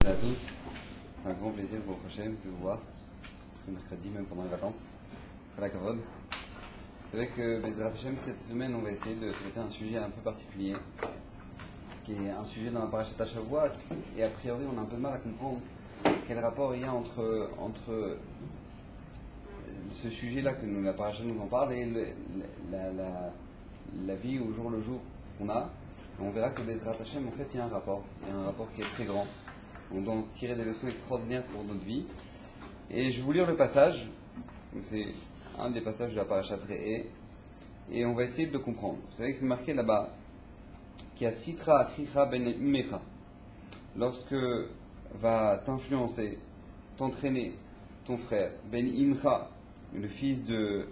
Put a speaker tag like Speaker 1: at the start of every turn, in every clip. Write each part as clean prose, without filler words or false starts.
Speaker 1: à tous, c'est un grand plaisir pour le prochain de vous voir, le mercredi, même pendant les vacances. Voilà, Kavod. C'est vrai que Bezrat Hashem, cette semaine, on va essayer de traiter un sujet un peu particulier, qui est un sujet dans la Parashat Shavua, et a priori, on a un peu de mal à comprendre quel rapport il y a entre ce sujet-là que la Parashat nous en parle et la vie au jour le jour qu'on a. On verra que Bezrat Hashem, en fait, il y a un rapport qui est très grand. On doit en tirer des leçons extraordinaires pour notre vie. Et je vais vous lire le passage. Donc c'est un des passages de la Parashat Re'eh. Et on va essayer de le comprendre. Vous savez que c'est marqué là-bas qu'il y a Sitra Achicha ben Imecha. Lorsque va t'influencer, t'entraîner ton frère, ben Imcha, le fils de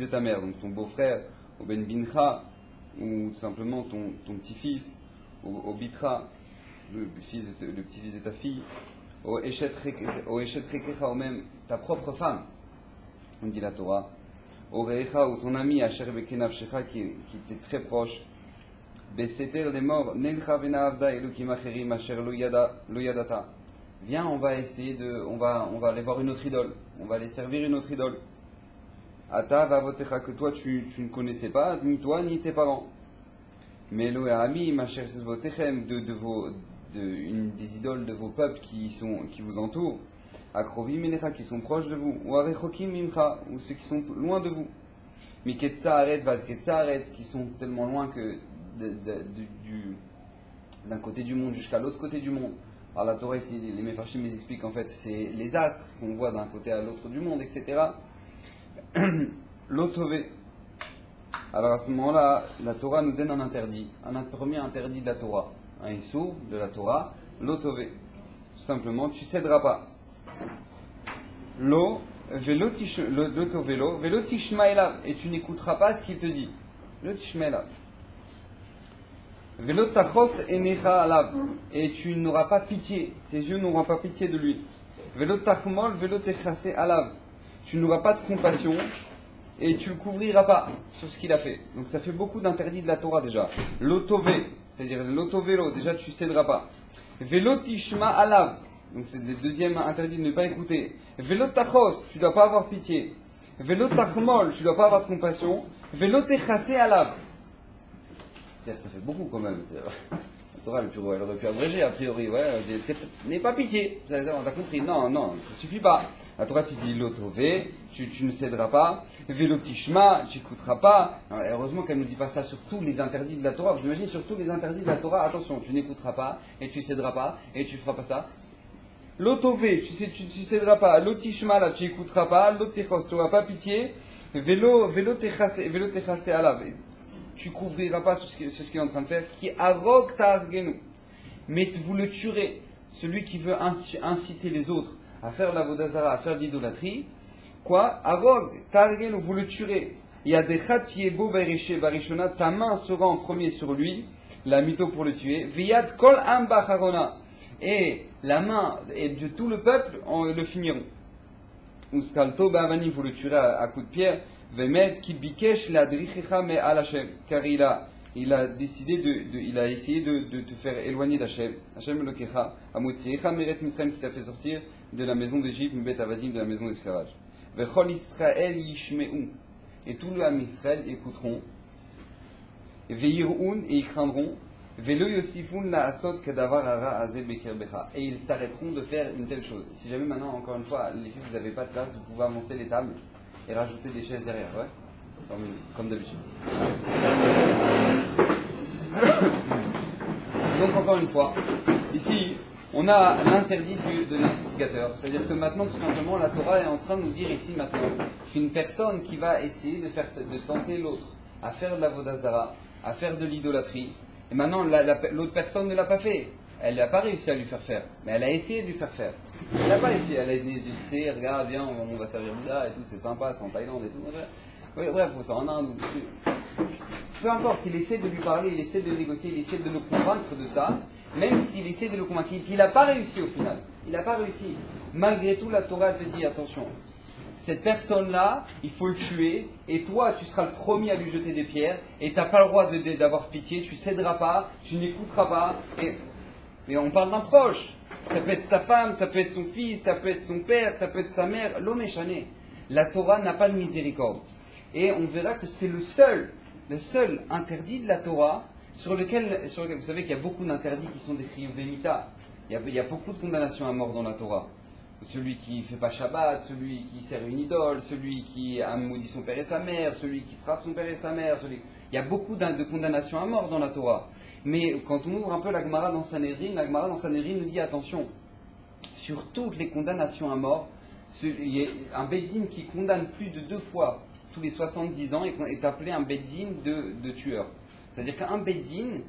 Speaker 1: ta mère, donc ton beau-frère, ou ben Bincha, ou tout simplement ton petit-fils, au Bitra, le petit-fils de ta fille, au Eshet Rekecha, ou même ta propre femme, on dit la Torah, au Recha, ou ton ami Asher Bekenavshecha, qui était très proche, Beseter les morts, Nelcha Vena Avda Elukim Acherim Asher Lo Yadata. Viens, on va aller voir une autre idole, on va aller servir une autre idole. Ata vavotecha, que toi tu ne connaissais pas, ni toi ni tes parents. Mais lo ami macher votechem, des idoles de vos peuples qui vous entourent. Akrovi menecha, qui sont proches de vous. Ou arechokim mimcha, ou ceux qui sont loin de vous. Miketsa aret vad ketsa aret, qui sont tellement loin que d'un côté du monde jusqu'à l'autre côté du monde. Alors la Torah ici, les Mefarshim les expliquent en fait, c'est les astres qu'on voit d'un côté à l'autre du monde, etc. L'otové. Alors à ce moment-là, la Torah nous donne un interdit, un premier interdit de la Torah, un issur de la Torah, l'otové. Tout simplement, tu céderas pas. L'otovelo, velo tishma elav, et tu n'écouteras pas ce qu'il te dit. Le tishma elav. Velo tachos enecha alav, et tu n'auras pas pitié, tes yeux n'auront pas pitié de lui. Velo tachmol, velo techase alav. Tu n'auras pas de compassion et tu ne le couvriras pas sur ce qu'il a fait. Donc ça fait beaucoup d'interdits de la Torah déjà. L'otové, c'est-à-dire l'otovelo, déjà tu ne céderas pas. Velo tishma alav, donc c'est le deuxième interdit de ne pas écouter. Velo tachos, tu ne dois pas avoir pitié. Velo tachmol, tu ne dois pas avoir de compassion. Velo techase alav. C'est-à-dire ça fait beaucoup quand même. La Torah, elle aurait pu abréger, a priori, n'aie pas pitié, on a compris, non, ça suffit pas. La Torah, tu dis l'otové, tu ne céderas pas, vélotishma, tu n'écouteras pas. Alors, heureusement qu'elle ne nous dit pas ça sur tous les interdits de la Torah. Vous imaginez, sur tous les interdits de la Torah, attention, tu n'écouteras pas, et tu céderas pas, et tu feras pas ça. L'otové, tu céderas pas, l'otishma, là, tu n'écouteras pas, l'otechos, tu n'auras pas pitié, vélotechase alav. Tu couvriras pas sur ce qu'il est en train de faire, qui arog targenu. Mais vous le tuerez, celui qui veut inciter les autres à faire la vodazara, à faire de l'idolâtrie. Quoi? Arog targenu, vous le tuerez. Il y a des chatiebo barishona, ta main sera en premier sur lui, la mytho pour le tuer. Viyad kol am bacharona, et la main et de tout le peuple le finiront. Uskalto ba'avani, vous le tuerez à coups de pierre. Vemed ki bikesh ladrichecha me al Hashem, car il a décidé il a essayé de te faire éloigner d'Hashem. Hashem lokecha amotziecha meret Misraim, qui t'a fait sortir de la maison d'Égypte, mbet avadim, de la maison d'esclavage. Vechol Israël yishme'u, et tout le Ham Israël écouteront. Veirun, et ils craindront. Velo yosifun la asot kadavar hara azel bekerbecha, et ils s'arrêteront de faire une telle chose. Si jamais maintenant, encore une fois, les filles, vous n'avez pas de place, vous pouvez avancer les tables et rajouter des chaises derrière, ouais, comme d'habitude. Donc encore une fois, ici, on a l'interdit de l'instigateur. C'est-à-dire que maintenant, tout simplement, la Torah est en train de nous dire ici maintenant qu'une personne qui va essayer de tenter l'autre à faire de la vodazara, à faire de l'idolâtrie, et maintenant l'autre personne ne l'a pas fait. Elle n'a pas réussi à lui faire faire, mais elle a essayé de lui faire faire. Elle n'a pas réussi, elle a dit, tu sais, regarde, viens, on va servir Bouddha et tout, c'est sympa, c'est en Thaïlande et tout. Bref, c'est en Inde. Peu importe, il essaie de lui parler, il essaie de négocier, il essaie de le convaincre de ça, même s'il essaie de le convaincre, il n'a pas réussi au final. Il n'a pas réussi. Malgré tout, la Torah te dit, attention, cette personne-là, il faut le tuer, et toi, tu seras le premier à lui jeter des pierres, et tu n'as pas le droit d'avoir pitié, tu ne céderas pas, tu n'écouteras pas, et Mais on parle d'un proche. Ça peut être sa femme, ça peut être son fils, ça peut être son père, ça peut être sa mère. L'homme est chané. La Torah n'a pas de miséricorde. Et on verra que c'est le seul interdit de la Torah sur lequel vous savez qu'il y a beaucoup d'interdits qui sont décrits au Vémita. Il y a beaucoup de condamnations à mort dans la Torah. Celui qui ne fait pas Shabbat, celui qui sert une idole, celui qui a maudit son père et sa mère, celui qui frappe son père et sa mère. Il y a beaucoup de condamnations à mort dans la Torah. Mais quand on ouvre un peu la Gemara dans Sanhedrin, la Gemara dans Sanhedrin nous dit attention, sur toutes les condamnations à mort, il y a un Beddin qui condamne plus de 2 fois tous les 70 ans est appelé un Beddin de tueur. C'est-à-dire qu'un Beddin,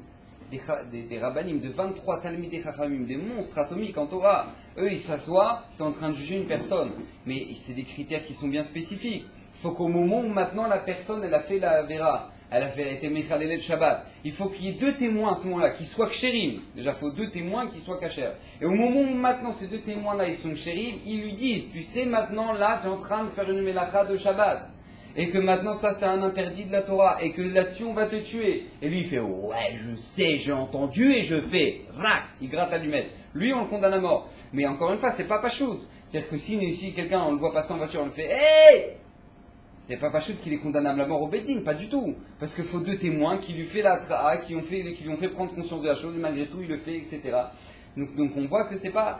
Speaker 1: des rabbanim, de 23 Talmidei Chachamim, des monstres atomiques en Torah, eux ils s'assoient, c'est en train de juger une personne. Mais c'est des critères qui sont bien spécifiques. Il faut qu'au moment où maintenant la personne elle a fait la Vera, elle a été Mechalelel de Shabbat, il faut qu'il y ait 2 témoins à ce moment-là, qui soient kshérim. Déjà il faut 2 témoins qui soient kashers. Et au moment où maintenant ces 2 témoins-là ils sont kshérim, ils lui disent, tu sais maintenant là tu es en train de faire une melacha de Shabbat. Et que maintenant ça c'est un interdit de la Torah, et que là-dessus on va te tuer. Et lui il fait, ouais je sais, j'ai entendu, et je fais, rac, il gratte l'allumette. Lui on le condamne à mort. Mais encore une fois, c'est pas pachout. C'est-à-dire que si quelqu'un on le voit passer en voiture, on le fait, hey, c'est pas pachout qu'il est condamnable à mort au Beddin, pas du tout. Parce qu'il faut 2 témoins qui lui fait la tra'a, qui lui ont fait prendre conscience de la chose, et malgré tout il le fait, etc. Donc on voit que c'est pas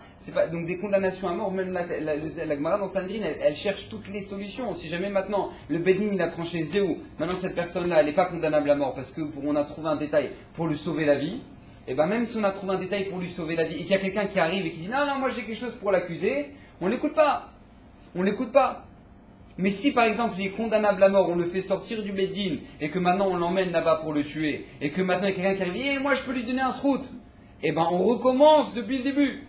Speaker 1: donc des condamnations à mort. Même la Gemara dans Sanhedrin, elle cherche toutes les solutions. Si jamais maintenant le Beddin il a tranché Zéou, maintenant cette personne-là elle n'est pas condamnable à mort parce que on a trouvé un détail pour lui sauver la vie. Et bien même si on a trouvé un détail pour lui sauver la vie et qu'il y a quelqu'un qui arrive et qui dit non moi j'ai quelque chose pour l'accuser, on l'écoute pas. Mais si par exemple il est condamnable à mort, on le fait sortir du Beddin et que maintenant on l'emmène là-bas pour le tuer et que maintenant il y a quelqu'un qui arrive, moi je peux lui donner un srout. Eh ben on recommence depuis le début.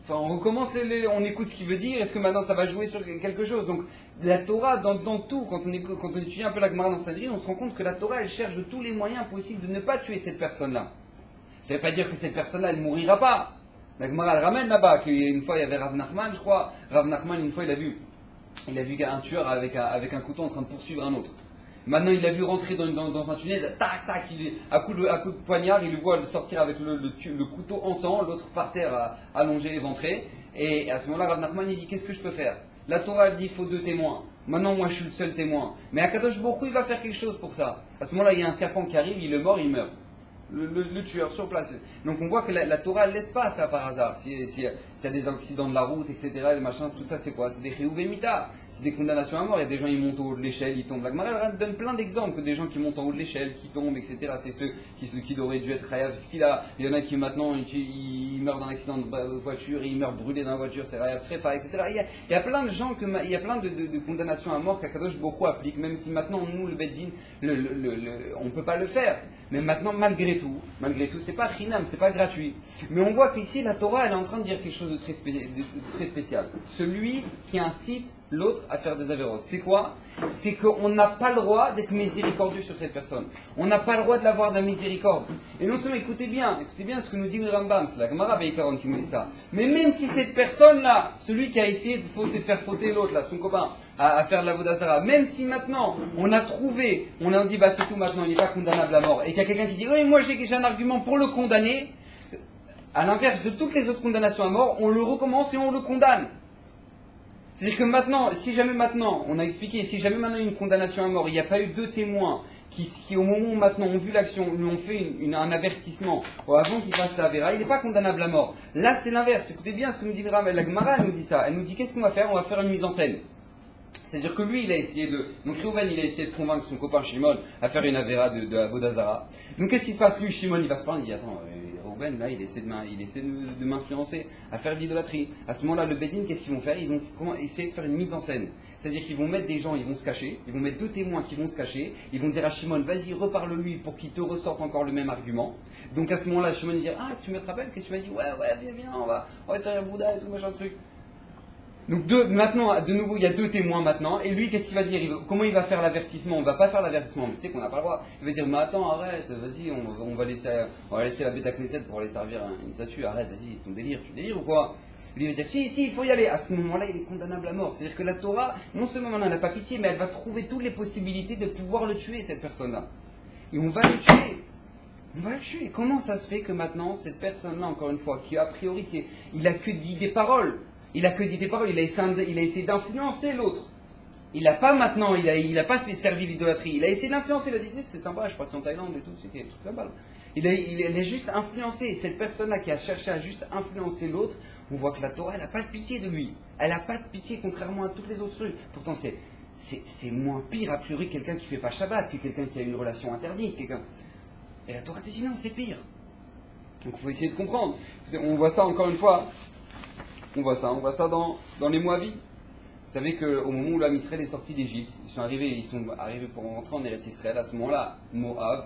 Speaker 1: Enfin on recommence, on écoute ce qu'il veut dire, est-ce que maintenant ça va jouer sur quelque chose. Donc la Torah dans tout, quand on étudie un peu la Gemara dans Sanhedrin, on se rend compte que la Torah elle cherche de tous les moyens possibles de ne pas tuer cette personne-là. Ça ne veut pas dire que cette personne-là elle ne mourira pas. La Gemara elle ramène là-bas, qu'une fois il y avait Rav Nachman je crois, Rav Nachman une fois il a vu un tueur avec un couteau en train de poursuivre un autre. Maintenant, il l'a vu rentrer dans un tunnel, tac, tac, à coup de poignard, il le voit sortir avec le couteau en sang, l'autre par terre allongé, éventré. Et à ce moment-là, Rav Nachman, il dit, qu'est-ce que je peux faire? La Torah, elle dit, il faut 2 témoins. Maintenant, moi, je suis le seul témoin. Mais Akadosh Baruch Hu, il va faire quelque chose pour ça. À ce moment-là, il y a un serpent qui arrive, il est mort, il meurt. Le tueur sur place. Donc on voit que la Torah ne laisse pas ça par hasard. S'il y a des accidents de la route, etc., les machins, tout ça c'est quoi? C'est des chiyuvemita, c'est des condamnations à mort. Il y a des gens, ils montent au haut de l'échelle, ils tombent. La Gemara donne plein d'exemples que des gens qui montent en haut de l'échelle, qui tombent, etc. C'est ceux qui auraient dû être Rayav Skila. Il y en a qui maintenant ils meurent dans un accident de voiture, ils meurent brûlés dans la voiture, c'est Rayav Srefa, etc. Il y a plein de gens, il y a plein de condamnations à mort qu'Akadosh Baruch Hu applique, même si maintenant nous, le Beddin, on ne peut pas le faire. Mais maintenant, malgré tout, c'est pas chinam, c'est pas gratuit. Mais on voit qu'ici, la Torah, elle est en train de dire quelque chose de très spécial. Celui qui incite l'autre à faire des avérotes. C'est quoi? C'est qu'on n'a pas le droit d'être miséricordieux sur cette personne. On n'a pas le droit de l'avoir de la miséricorde. Et non seulement, écoutez bien ce que nous dit le Rambam, c'est la Gemara Beikaron qui nous dit ça. Mais même si cette personne-là, celui qui a essayé de faire fauter l'autre, là, son copain, à faire de la Vodazara, même si maintenant, on a dit, bah c'est tout maintenant, il n'est pas condamnable à mort, et qu'il y a quelqu'un qui dit, oui, moi j'ai un argument pour le condamner, à l'inverse de toutes les autres condamnations à mort, on le recommence et on le condamne. C'est-à-dire que maintenant, si jamais maintenant, on a expliqué, si jamais maintenant il y a une condamnation à mort, il n'y a pas eu 2 témoins qui au moment où maintenant ont vu l'action, lui ont fait un avertissement, avant qu'il fasse la vera, il n'est pas condamnable à mort. Là c'est l'inverse, écoutez bien ce que nous dit la Gemara, elle nous dit ça, elle nous dit qu'est-ce qu'on va faire? On va faire une mise en scène. C'est-à-dire que lui, il a essayé donc Reuven, il a essayé de convaincre son copain Shimon à faire une avéra de Avodazara. Donc qu'est-ce qui se passe? Lui, Shimon, il va se prendre, il dit attends, Reuven, là, il essaie de m'influencer à faire de l'idolâtrie. À ce moment-là, le Beddin, qu'est-ce qu'ils vont faire? Ils vont essayer de faire une mise en scène. C'est-à-dire qu'ils vont mettre des gens, ils vont se cacher, ils vont mettre 2 témoins qui vont se cacher, ils vont dire à Shimon, vas-y, reparle-lui pour qu'il te ressorte encore le même argument. Donc à ce moment-là, Shimon, il dit, ah, tu me rappelles que tu m'as dit, ouais, viens, on va servir Bouddha et tout, machin truc. Donc maintenant, de nouveau, il y a 2 témoins maintenant, et lui, qu'est-ce qu'il va dire? Comment il va faire l'avertissement? On ne va pas faire l'avertissement, tu sais qu'on n'a pas le droit. Il va dire, mais attends, arrête, vas-y, on va laisser la Beta Knesset pour aller servir une statue, arrête, vas-y, ton délire, tu délires ou quoi? Lui il va dire, si, il faut y aller. À ce moment-là, il est condamnable à mort. C'est-à-dire que la Torah, non seulement maintenant, elle n'a pas pitié, mais elle va trouver toutes les possibilités de pouvoir le tuer, cette personne-là. Et on va le tuer. On va le tuer. Comment ça se fait que maintenant, cette personne-là, encore une fois, qui a priori, il a que dit des paroles, il a essayé d'influencer l'autre. Il n'a pas maintenant, il a pas fait servir l'idolâtrie. Il a essayé d'influencer, il a dit c'est sympa, je suis parti en Thaïlande et tout, c'était des trucs sympas. Il a juste influencé. Cette personne-là qui a cherché à juste influencer l'autre, on voit que la Torah, elle n'a pas de pitié de lui. Elle n'a pas de pitié, contrairement à toutes les autres trucs. Pourtant, c'est moins pire, a priori, quelqu'un qui ne fait pas Shabbat, que quelqu'un qui a une relation interdite. Et la Torah te dit non, c'est pire. Donc il faut essayer de comprendre. On voit ça encore une fois. On voit ça dans les Moavites. Vous savez qu'au moment où l'âme Israël est sorti d'Égypte, ils sont arrivés pour rentrer en Eretz Israël. À ce moment-là, Moab,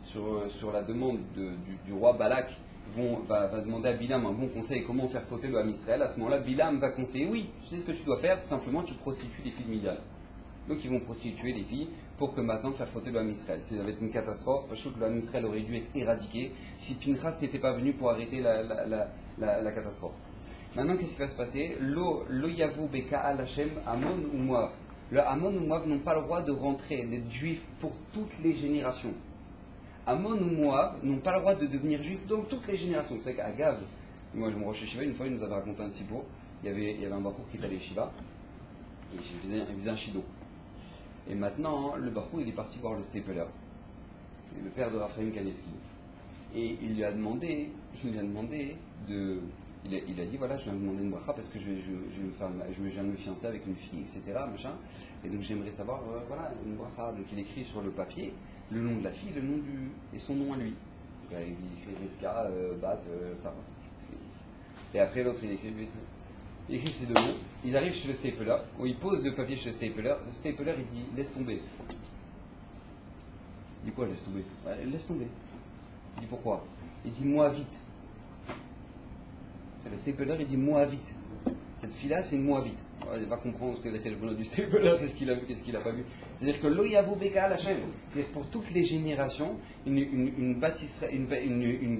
Speaker 1: sur la demande du roi Balak, va demander à Bilam un bon conseil comment faire fauter le Ham Israël. À ce moment-là, Bilam va conseiller oui, tu sais ce que tu dois faire, tout simplement tu prostitues les filles de Midian. Donc ils vont prostituer les filles pour que maintenant faire fauter le Ham Israël. Ça va être une catastrophe, parce que le Ham Israël aurait dû être éradiqué si Pinchas n'était pas venu pour arrêter la catastrophe. Maintenant, qu'est-ce qui va se passer? Lo yavu beka'al Hashem Amon ou Moav. Le Amon ou Moav n'ont pas le droit de rentrer, d'être juifs pour toutes les générations. Amon ou Moav n'ont pas le droit de devenir juifs dans toutes les générations. Vous savez qu'à Gav, moi je me rochais Shiva, une fois il nous avait raconté un sipo. Il y avait un bachour qui est allé Shiva, et il faisait un shido. Et maintenant, le bachour il est parti voir le Stapler, le père de Raphaël Kaneski. Et il lui a demandé de. Il a dit voilà, je viens de demander une bracha parce que je viens de me fiancer avec une fille, etc. Machin, et donc j'aimerais savoir, voilà, une bracha. Donc il écrit sur le papier le nom de la fille, et son nom à lui. Il écrit Rivka, Bat, Sarah. Et après l'autre il écrit ces deux noms. Il arrive chez le stapler, où il pose le papier chez le stapler. Le stapler il dit laisse tomber. Il dit quoi laisse tomber? Ouais, laisse tomber. Il dit pourquoi? Il dit moi vite. Le stapler, il dit Moavite. Cette fille-là, c'est une Moavite. Elle va comprendre ce que le bonheur du stapler, qu'est-ce qu'il a vu, qu'est-ce qu'il n'a pas vu. C'est-à-dire que l'Oyavo Beka Hachem, c'est-à-dire pour toutes les générations, une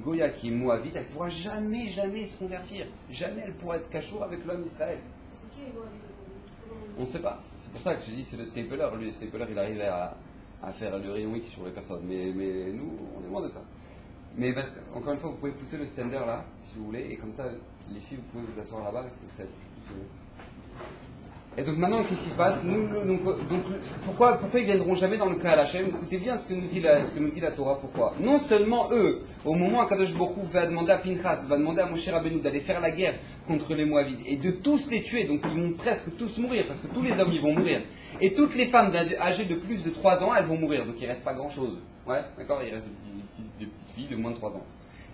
Speaker 1: Goya qui est Moavite, elle ne pourra jamais se convertir. Jamais elle pourra être cachour avec l'homme d'Israël.
Speaker 2: C'est qui les Moavites?
Speaker 1: On ne sait pas. C'est pour ça que je dis c'est le stapler. Lui, le stapler, il arrivait à faire le rayon X sur les personnes. Mais nous, on est loin de ça. Mais encore une fois, vous pouvez pousser le stander là, si vous voulez, et comme ça, les filles, vous pouvez vous asseoir là-bas, ce serait plus. Et donc maintenant, qu'est-ce qui se passe? Donc, pourquoi ils ne viendront jamais dans le cas à Hachem? Écoutez bien ce que nous dit la Torah. Pourquoi? Non seulement eux, au moment où Kadosh Baruch Hu va demander à Pinchas, va demander à Moshe Rabbeinu d'aller faire la guerre contre les Moavites et de tous les tuer, donc ils vont presque tous mourir, parce que tous les hommes ils vont mourir, et toutes les femmes âgées de plus de 3 ans, elles vont mourir, donc il ne reste pas grand-chose. Ouais, d'accord, il reste des petites filles de moins de 3 ans.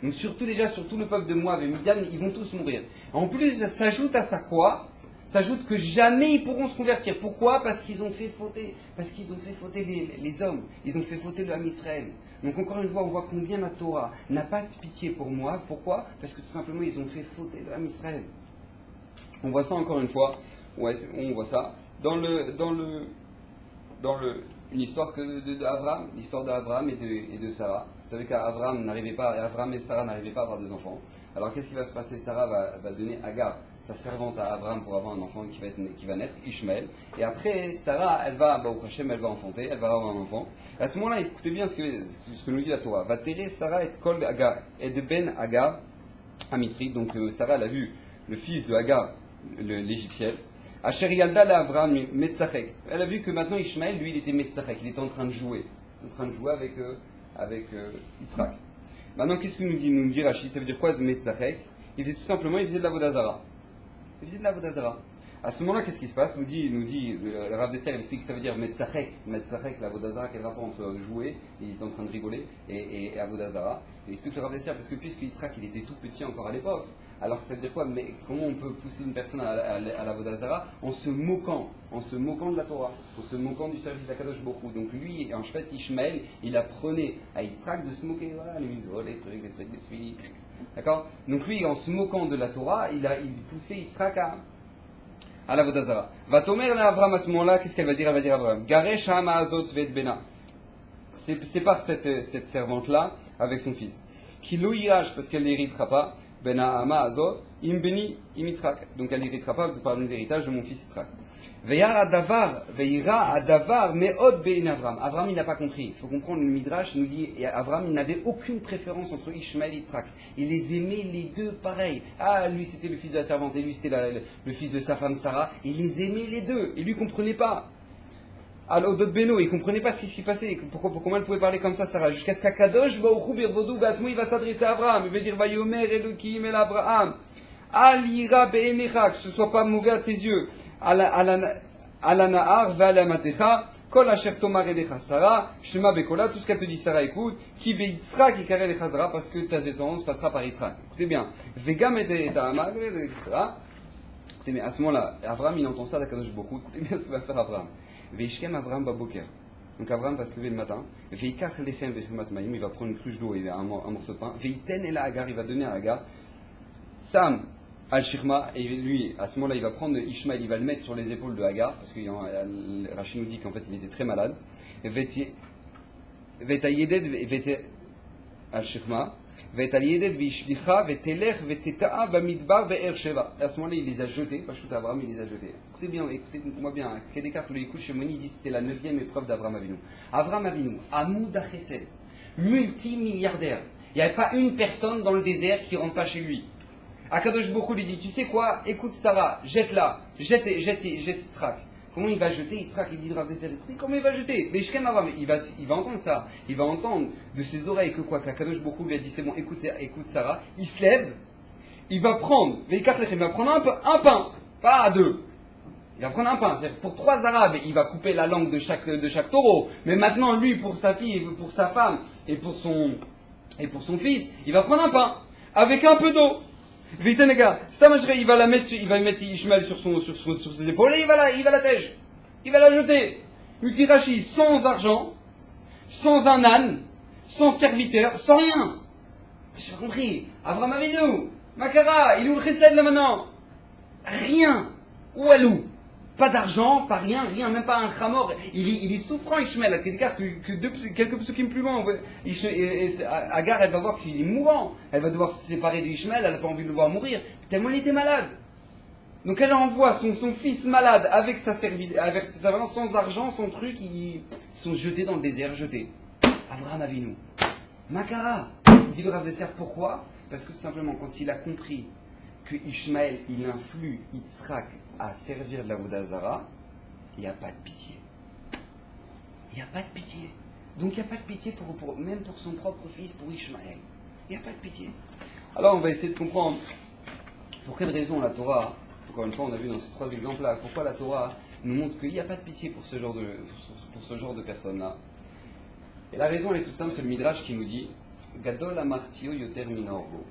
Speaker 1: Donc surtout le peuple de Moab et Midian, ils vont tous mourir. En plus, ça s'ajoute à ça quoi? S'ajoute que jamais ils pourront se convertir. Pourquoi? Parce qu'ils ont fait fauter. Les hommes. Ils ont fait fauter le Ham Israël. Donc encore une fois, on voit combien la Torah n'a pas de pitié pour Moab. Pourquoi? Parce que tout simplement, ils ont fait fauter le Ham Israël. On voit ça encore une fois. Ouais, on voit ça dans une histoire d'Abraham, l'histoire d'Abraham et de Sarah. Vous savez qu'Abraham et Sarah n'arrivaient pas à avoir des enfants. Alors qu'est-ce qui va se passer? Sarah va donner Agar, sa servante à Abraham, pour avoir un enfant qui va naître, Ishmaël. Et après, Sarah, elle va enfanter, elle va avoir un enfant. Et à ce moment-là, écoutez bien ce que nous dit la Torah. Va terrer Sarah et kol Agar, et de ben Agar, Amitri. Donc Sarah, elle a vu le fils de Agar, l'Égyptienne. Asher Yalda la Avraham Metzachek. Elle a vu que maintenant Ishmaël, lui, il était Metzachek, il était en train de jouer avec Yitzhak. Maintenant, qu'est-ce que nous dit Rachid? Ça veut dire quoi de Metzachek? Il faisait tout simplement, il faisait de la Vodazara. À ce moment-là, qu'est-ce qui se passe? Nous dit le Rav Dessler, il explique que ça veut dire Metzachek, la Vodazara, quel rapport entre jouer, il était en train de rigoler, et Avodazara. Il explique le Rav Dessler, parce que puisque Yitzhak, il était tout petit encore à l'époque, alors ça veut dire quoi? Mais comment on peut pousser une personne à la Vodazara en se moquant de la Torah, en se moquant du service d'Akadosh Baruch Hu. Donc lui, en fait, Ishmaël, il apprenait à Yitzhak de se moquer, voilà, les mitzvot, les trucs, les filles. D'accord? Donc lui, en se moquant de la Torah, il poussait Yitzhak à la Vodazara. Va tomer la Avram à ce moment-là, qu'est-ce qu'elle va dire? Elle va dire à Avram, Garesh Hama Azot Vet Bena. Sépare cette servante-là avec son fils. Qui l'ouirage, parce qu'elle n'héritera pas. ben ha'ama azo, im beni im Yitzhak. Donc elle n'héritera pas par l'héritage de mon fils Yitzhak. Ve'yar adavar, ve'ira adavar, me'od be'in Avram. Avram, il n'a pas compris. Il faut comprendre, le Midrash nous dit, Avram, il n'avait aucune préférence entre Ishmaël et Yitzhak. Il les aimait les deux pareil. Ah, lui c'était le fils de la servante et lui c'était le fils de sa femme Sarah. Il les aimait les deux. Et lui ne comprenait pas. Alors, d'autres Beno, il ne comprenait pas ce qui s'y passait. Comment elle pouvait parler comme ça, Sarah? Jusqu'à ce qu'Akadosh, il va s'adresser à Abraham. Il va dire, Vayomer Elohim el Abraham. Alira be'enecha, que ce ne soit pas mauvais à tes yeux. Alanahar, Valamatecha, Kol Asher Tomar Elecha Sarah, Shema Bekola, tout ce qu'elle te dit, Sarah, écoute, Ki Yitzhak, Ikare Elecha Sarah, parce que ta descendance passera par Yitzhak. Écoutez bien. Vegam et Ta'amar, etc. Écoutez bien, à ce moment-là, Abraham, il entend ça d'Akadosh Baruch Hu. Écoutez bien ce que va faire Abraham. Veishkem Abraham Baboker. Donc Abraham va se lever le matin. Veikach Lechem Vechimat Maïm, il va prendre une cruche d'eau et un morceau de pain. Veiten El Hagar, il va donner à Hagar. Sam Al-Shirma, et lui, à ce moment-là, il va prendre Ishmaël, il va le mettre sur les épaules de Hagar, parce que Rachid nous dit qu'en fait, il était très malade. Vetayeded Vete Al-Shirma, Vetayeded Vishlicha, Vetelech, Veteta'a, Bamidbar, Be'er Sheva. À ce moment-là, il les a jetés, pas tout Abraham, il les a jetés. Écoutez-moi bien, Kedekar le Yikush Shemoni dit que c'était la 9e épreuve d'Abraham Avinu. Abraham Avinu, Amoud Chesed, multimilliardaire. Il n'y avait pas une personne dans le désert qui ne rentre pas chez lui. Akadosh Baruch Hu lui dit, tu sais quoi, écoute Sarah, jette-la, jette Yitzhak. Comment il va jeter Yitzhak? Il dit, comment il va jeter? Mais Shkem Abraham, il va entendre ça. Il va entendre de ses oreilles que quoi, qu'Akadosh Baruch Hu lui a dit, c'est bon, écoute Sarah. Il se lève, il va prendre, il va prendre un pain, pas deux. Il va prendre un pain, c'est-à-dire pour 3 Arabes, il va couper la langue de chaque taureau. Mais maintenant, lui, pour sa fille, pour sa femme et pour son fils, il va prendre un pain avec un peu d'eau. Vitenega, il va mettre Ishmael sur ses épaules et il va la tèche. Il va la jeter. Utirachi, sans argent, sans un âne, sans serviteur, sans rien. J'ai pas compris. Avraham Avinu, Makara, il est où le chesed là maintenant? Rien. Où allou? Pas d'argent, pas rien, même pas un chamor. Il est souffrant, Ishmael, à quelques psukim plus loin. Agar, elle va voir qu'il est mourant. Elle va devoir se séparer de Ishmael, elle n'a pas envie de le voir mourir, tellement il était malade. Donc elle envoie son fils malade avec sa servante, sans argent, son truc, ils sont jetés dans le désert, jetés. Avraham Avinu. Makara, dit le Rav Desser, pourquoi? Parce que tout simplement, quand il a compris que Ishmael, il influe Yitzhak à servir de la Avodah Zara, il n'y a pas de pitié. Il n'y a pas de pitié. Donc il n'y a pas de pitié même pour son propre fils, pour Ishmael. Il n'y a pas de pitié. Alors on va essayer de comprendre pour quelle raison la Torah, encore une fois on a vu dans ces 3 exemples-là, pourquoi la Torah nous montre qu'il n'y a pas de pitié pour ce genre de personnes-là. Et la raison elle est toute simple, c'est le Midrash qui nous dit Gadol amartio yoter minorgo.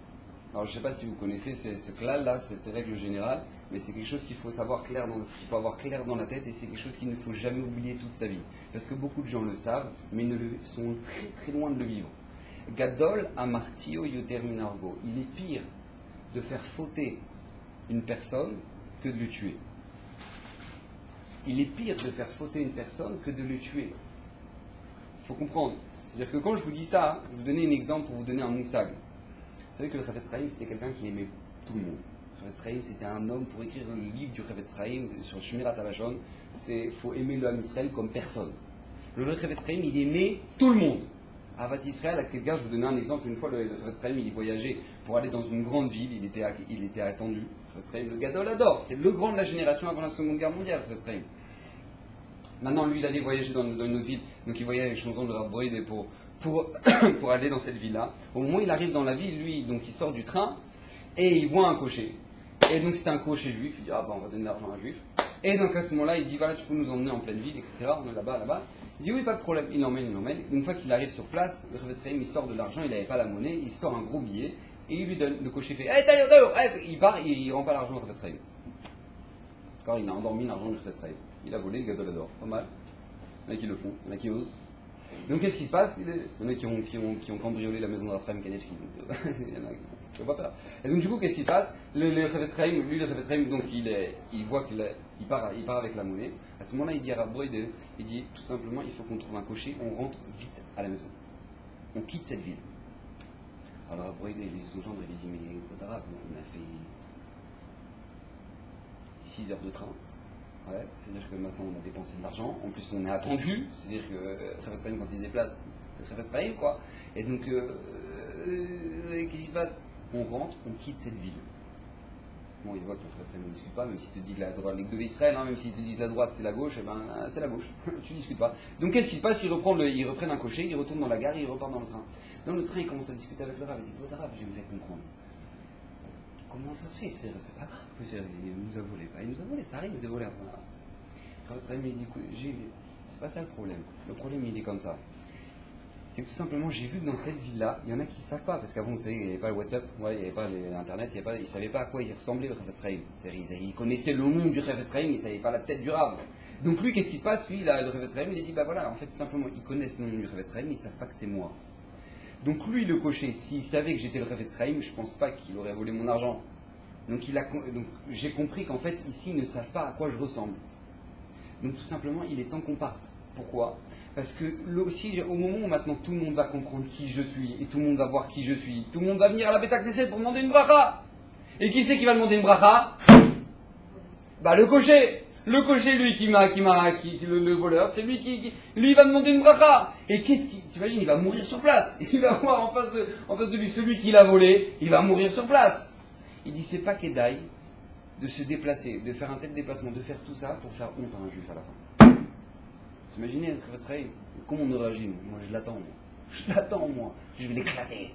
Speaker 1: Alors je ne sais pas si vous connaissez ce klal-là, cette règle générale, mais c'est quelque chose qu'il faut avoir clair dans la tête et c'est quelque chose qu'il ne faut jamais oublier toute sa vie. Parce que beaucoup de gens le savent, mais sont très très loin de le vivre. Gadol amartio yoter minargo. Il est pire de faire fauter une personne que de le tuer. Il est pire de faire fauter une personne que de le tuer. Il faut comprendre. C'est-à-dire que quand je vous dis ça, je vais vous donner un exemple pour vous donner un moussag. Vous savez que le Chavetz Chaim, c'était quelqu'un qui aimait tout le monde. Le Chavetz Chaim, c'était un homme, pour écrire le livre du Chavetz Chaim, sur Shmirat HaLashon, il faut aimer le Ham Israël comme personne. Le Chavetz Chaim, il aimait tout le monde. Avat Israël, à quelqu'un, je vous donner un exemple, une fois le Chavetz Chaim, il voyageait pour aller dans une grande ville, il était attendu. Le Gadol adore, c'était le grand de la génération avant la Seconde Guerre mondiale, le Chavetz Chaim. Maintenant, lui, il allait voyager dans une autre ville, donc il voyait les chansons de Rav Broide pour aller dans cette ville-là. Au moment où il arrive dans la ville, lui, donc il sort du train et il voit un cocher. Et donc c'était un cocher juif, il dit ah ben on va donner de l'argent à un juif. Et donc à ce moment-là, il dit voilà tu peux nous emmener en pleine ville, etc. On est là-bas. Il dit oui pas de problème, il l'emmène. Une fois qu'il arrive sur place, le Chavetz Chaim il sort de l'argent, il n'avait pas la monnaie, il sort un gros billet et il lui donne. Le cocher fait hey tailleur, il part, il rend pas l'argent au Chavetz Chaim. D'accord, il a endormi l'argent du Chavetz Chaim. Il a volé le Gadol Ador, pas mal. Il y en a qui le font, il y en a qui osent. Donc qu'est-ce qui se passe? Il y en a qui ont cambriolé la maison de Raphaël Kanevski. Il y en a qui n'ont pas peur. Et donc du coup, qu'est-ce qui se passe? Le Chavetz Chaim, donc il voit qu'il part avec la monnaie. À ce moment-là, il dit à Rav Broide, il dit tout simplement, il faut qu'on trouve un cocher, on rentre vite à la maison. On quitte cette ville. Alors après, il est au gendre, il lui dit, mais écoute, Rav, on a fait 6 heures de train. Ouais, c'est-à-dire que maintenant on a dépensé de l'argent, en plus on est attendu, c'est-à-dire que Chavetz Chaim quand il se déplace, c'est Chavetz Chaim quoi. Et donc, qu'est-ce qui se passe? On rentre, on quitte cette ville. Bon, il voit que le Chavetz Chaim ne discute pas, même s'il te dit que la droite, les deux d'Israël, même s'il te dit que la droite c'est la gauche, eh ben c'est la gauche, tu discutes pas. Donc qu'est-ce qui se passe? Ils reprennent un cocher, ils retournent dans la gare, ils repartent dans le train. Dans le train, ils commencent à discuter avec le Rav, il dit, votre Rav, j'aimerais comprendre. Comment ça se fait? C'est pas grave, il nous a volé. Il nous a volé, ça arrive de voler. C'est pas ça le problème. Le problème, il est comme ça. C'est que tout simplement, j'ai vu que dans cette ville-là, il y en a qui ne savent pas, parce qu'avant, vous savez, il n'y avait pas le WhatsApp, il n'y avait pas l'Internet, ils ne savaient pas à quoi il ressemblait le Chavetz Chaim. Ils connaissaient le nom du Chavetz Chaim, ils ne savaient pas la tête du Rav. Donc lui, qu'est-ce qui se passe? Lui, le Chavetz Chaim, il a dit, bah voilà, en fait, tout simplement, ils connaissent le nom du Chavetz Chaim, mais ils ne savent pas que c'est moi. Donc lui, le cocher, s'il savait que j'étais le Chavetz Chaim, je ne pense pas qu'il aurait volé mon argent. Donc j'ai compris qu'en fait, ici, ils ne savent pas à quoi je ressemble. Donc tout simplement, il est temps qu'on parte. Pourquoi? Parce que aussi, au moment où maintenant tout le monde va comprendre qui je suis, et tout le monde va voir qui je suis, tout le monde va venir à la Beta Knesset pour demander une bracha. Et qui c'est qui va demander une bracha? Bah le cocher. Le cocher, lui, le voleur, c'est lui lui va demander une bracha. Et t'imagines, il va mourir sur place. Il va voir en face de lui celui qui l'a volé, il va mourir sur place. Il dit, c'est pas qu'Edaï de se déplacer, de faire un tel déplacement, de faire tout ça pour faire honte à un juif à la fin. Vous imaginez, le Chavetz Chaim, comment on réagit? Moi, je l'attends, moi. Je vais l'éclater.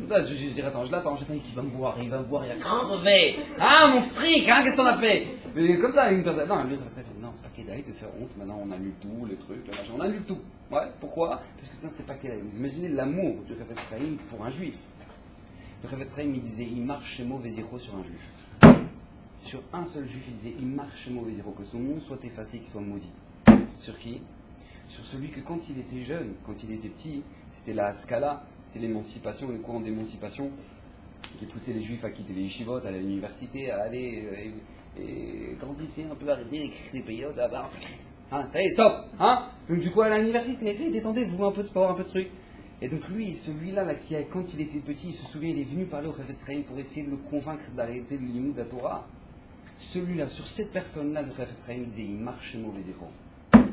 Speaker 1: Ça, je dirais, attends, je l'attends, qu'il va me voir, il va crever. Hein, mon fric, hein, qu'est-ce qu'on a fait? Mais comme ça, une personne, non, c'est pas qu'Edaï de faire honte, maintenant on annule tout, le truc, le machin, on annule tout. Ouais, pourquoi? Parce que ça, c'est pas qu'Edaï. Vous imaginez l'amour du Chavetz Chaim pour un juif. Le Chavetz Chaim, il disait, il marche chez mauvais zéro sur un juif. Sur un seul juif, il disait, il marche chez mauvais zéro, que son nom soit effacé, qu'il soit maudit. Sur qui? Sur celui que quand il était jeune, quand il était petit, c'était la Haskala, c'était l'émancipation, le courant d'émancipation qui poussait les juifs à quitter les yeshivot, à l'université, à aller et grandissez un peu, arrêtez d'écrire des périodes, ça y est, stop, hein. Donc du coup, à l'université, essayez, détendez-vous un peu de sport, un peu de trucs. Et donc lui, celui-là, quand il était petit, il se souvient, il est venu parler au Chavetz Chaim pour essayer de le convaincre d'arrêter le limoud de la Torah. Celui-là, sur cette personne-là, le Chavetz Chaim disait, il marche chez mauvais zéro.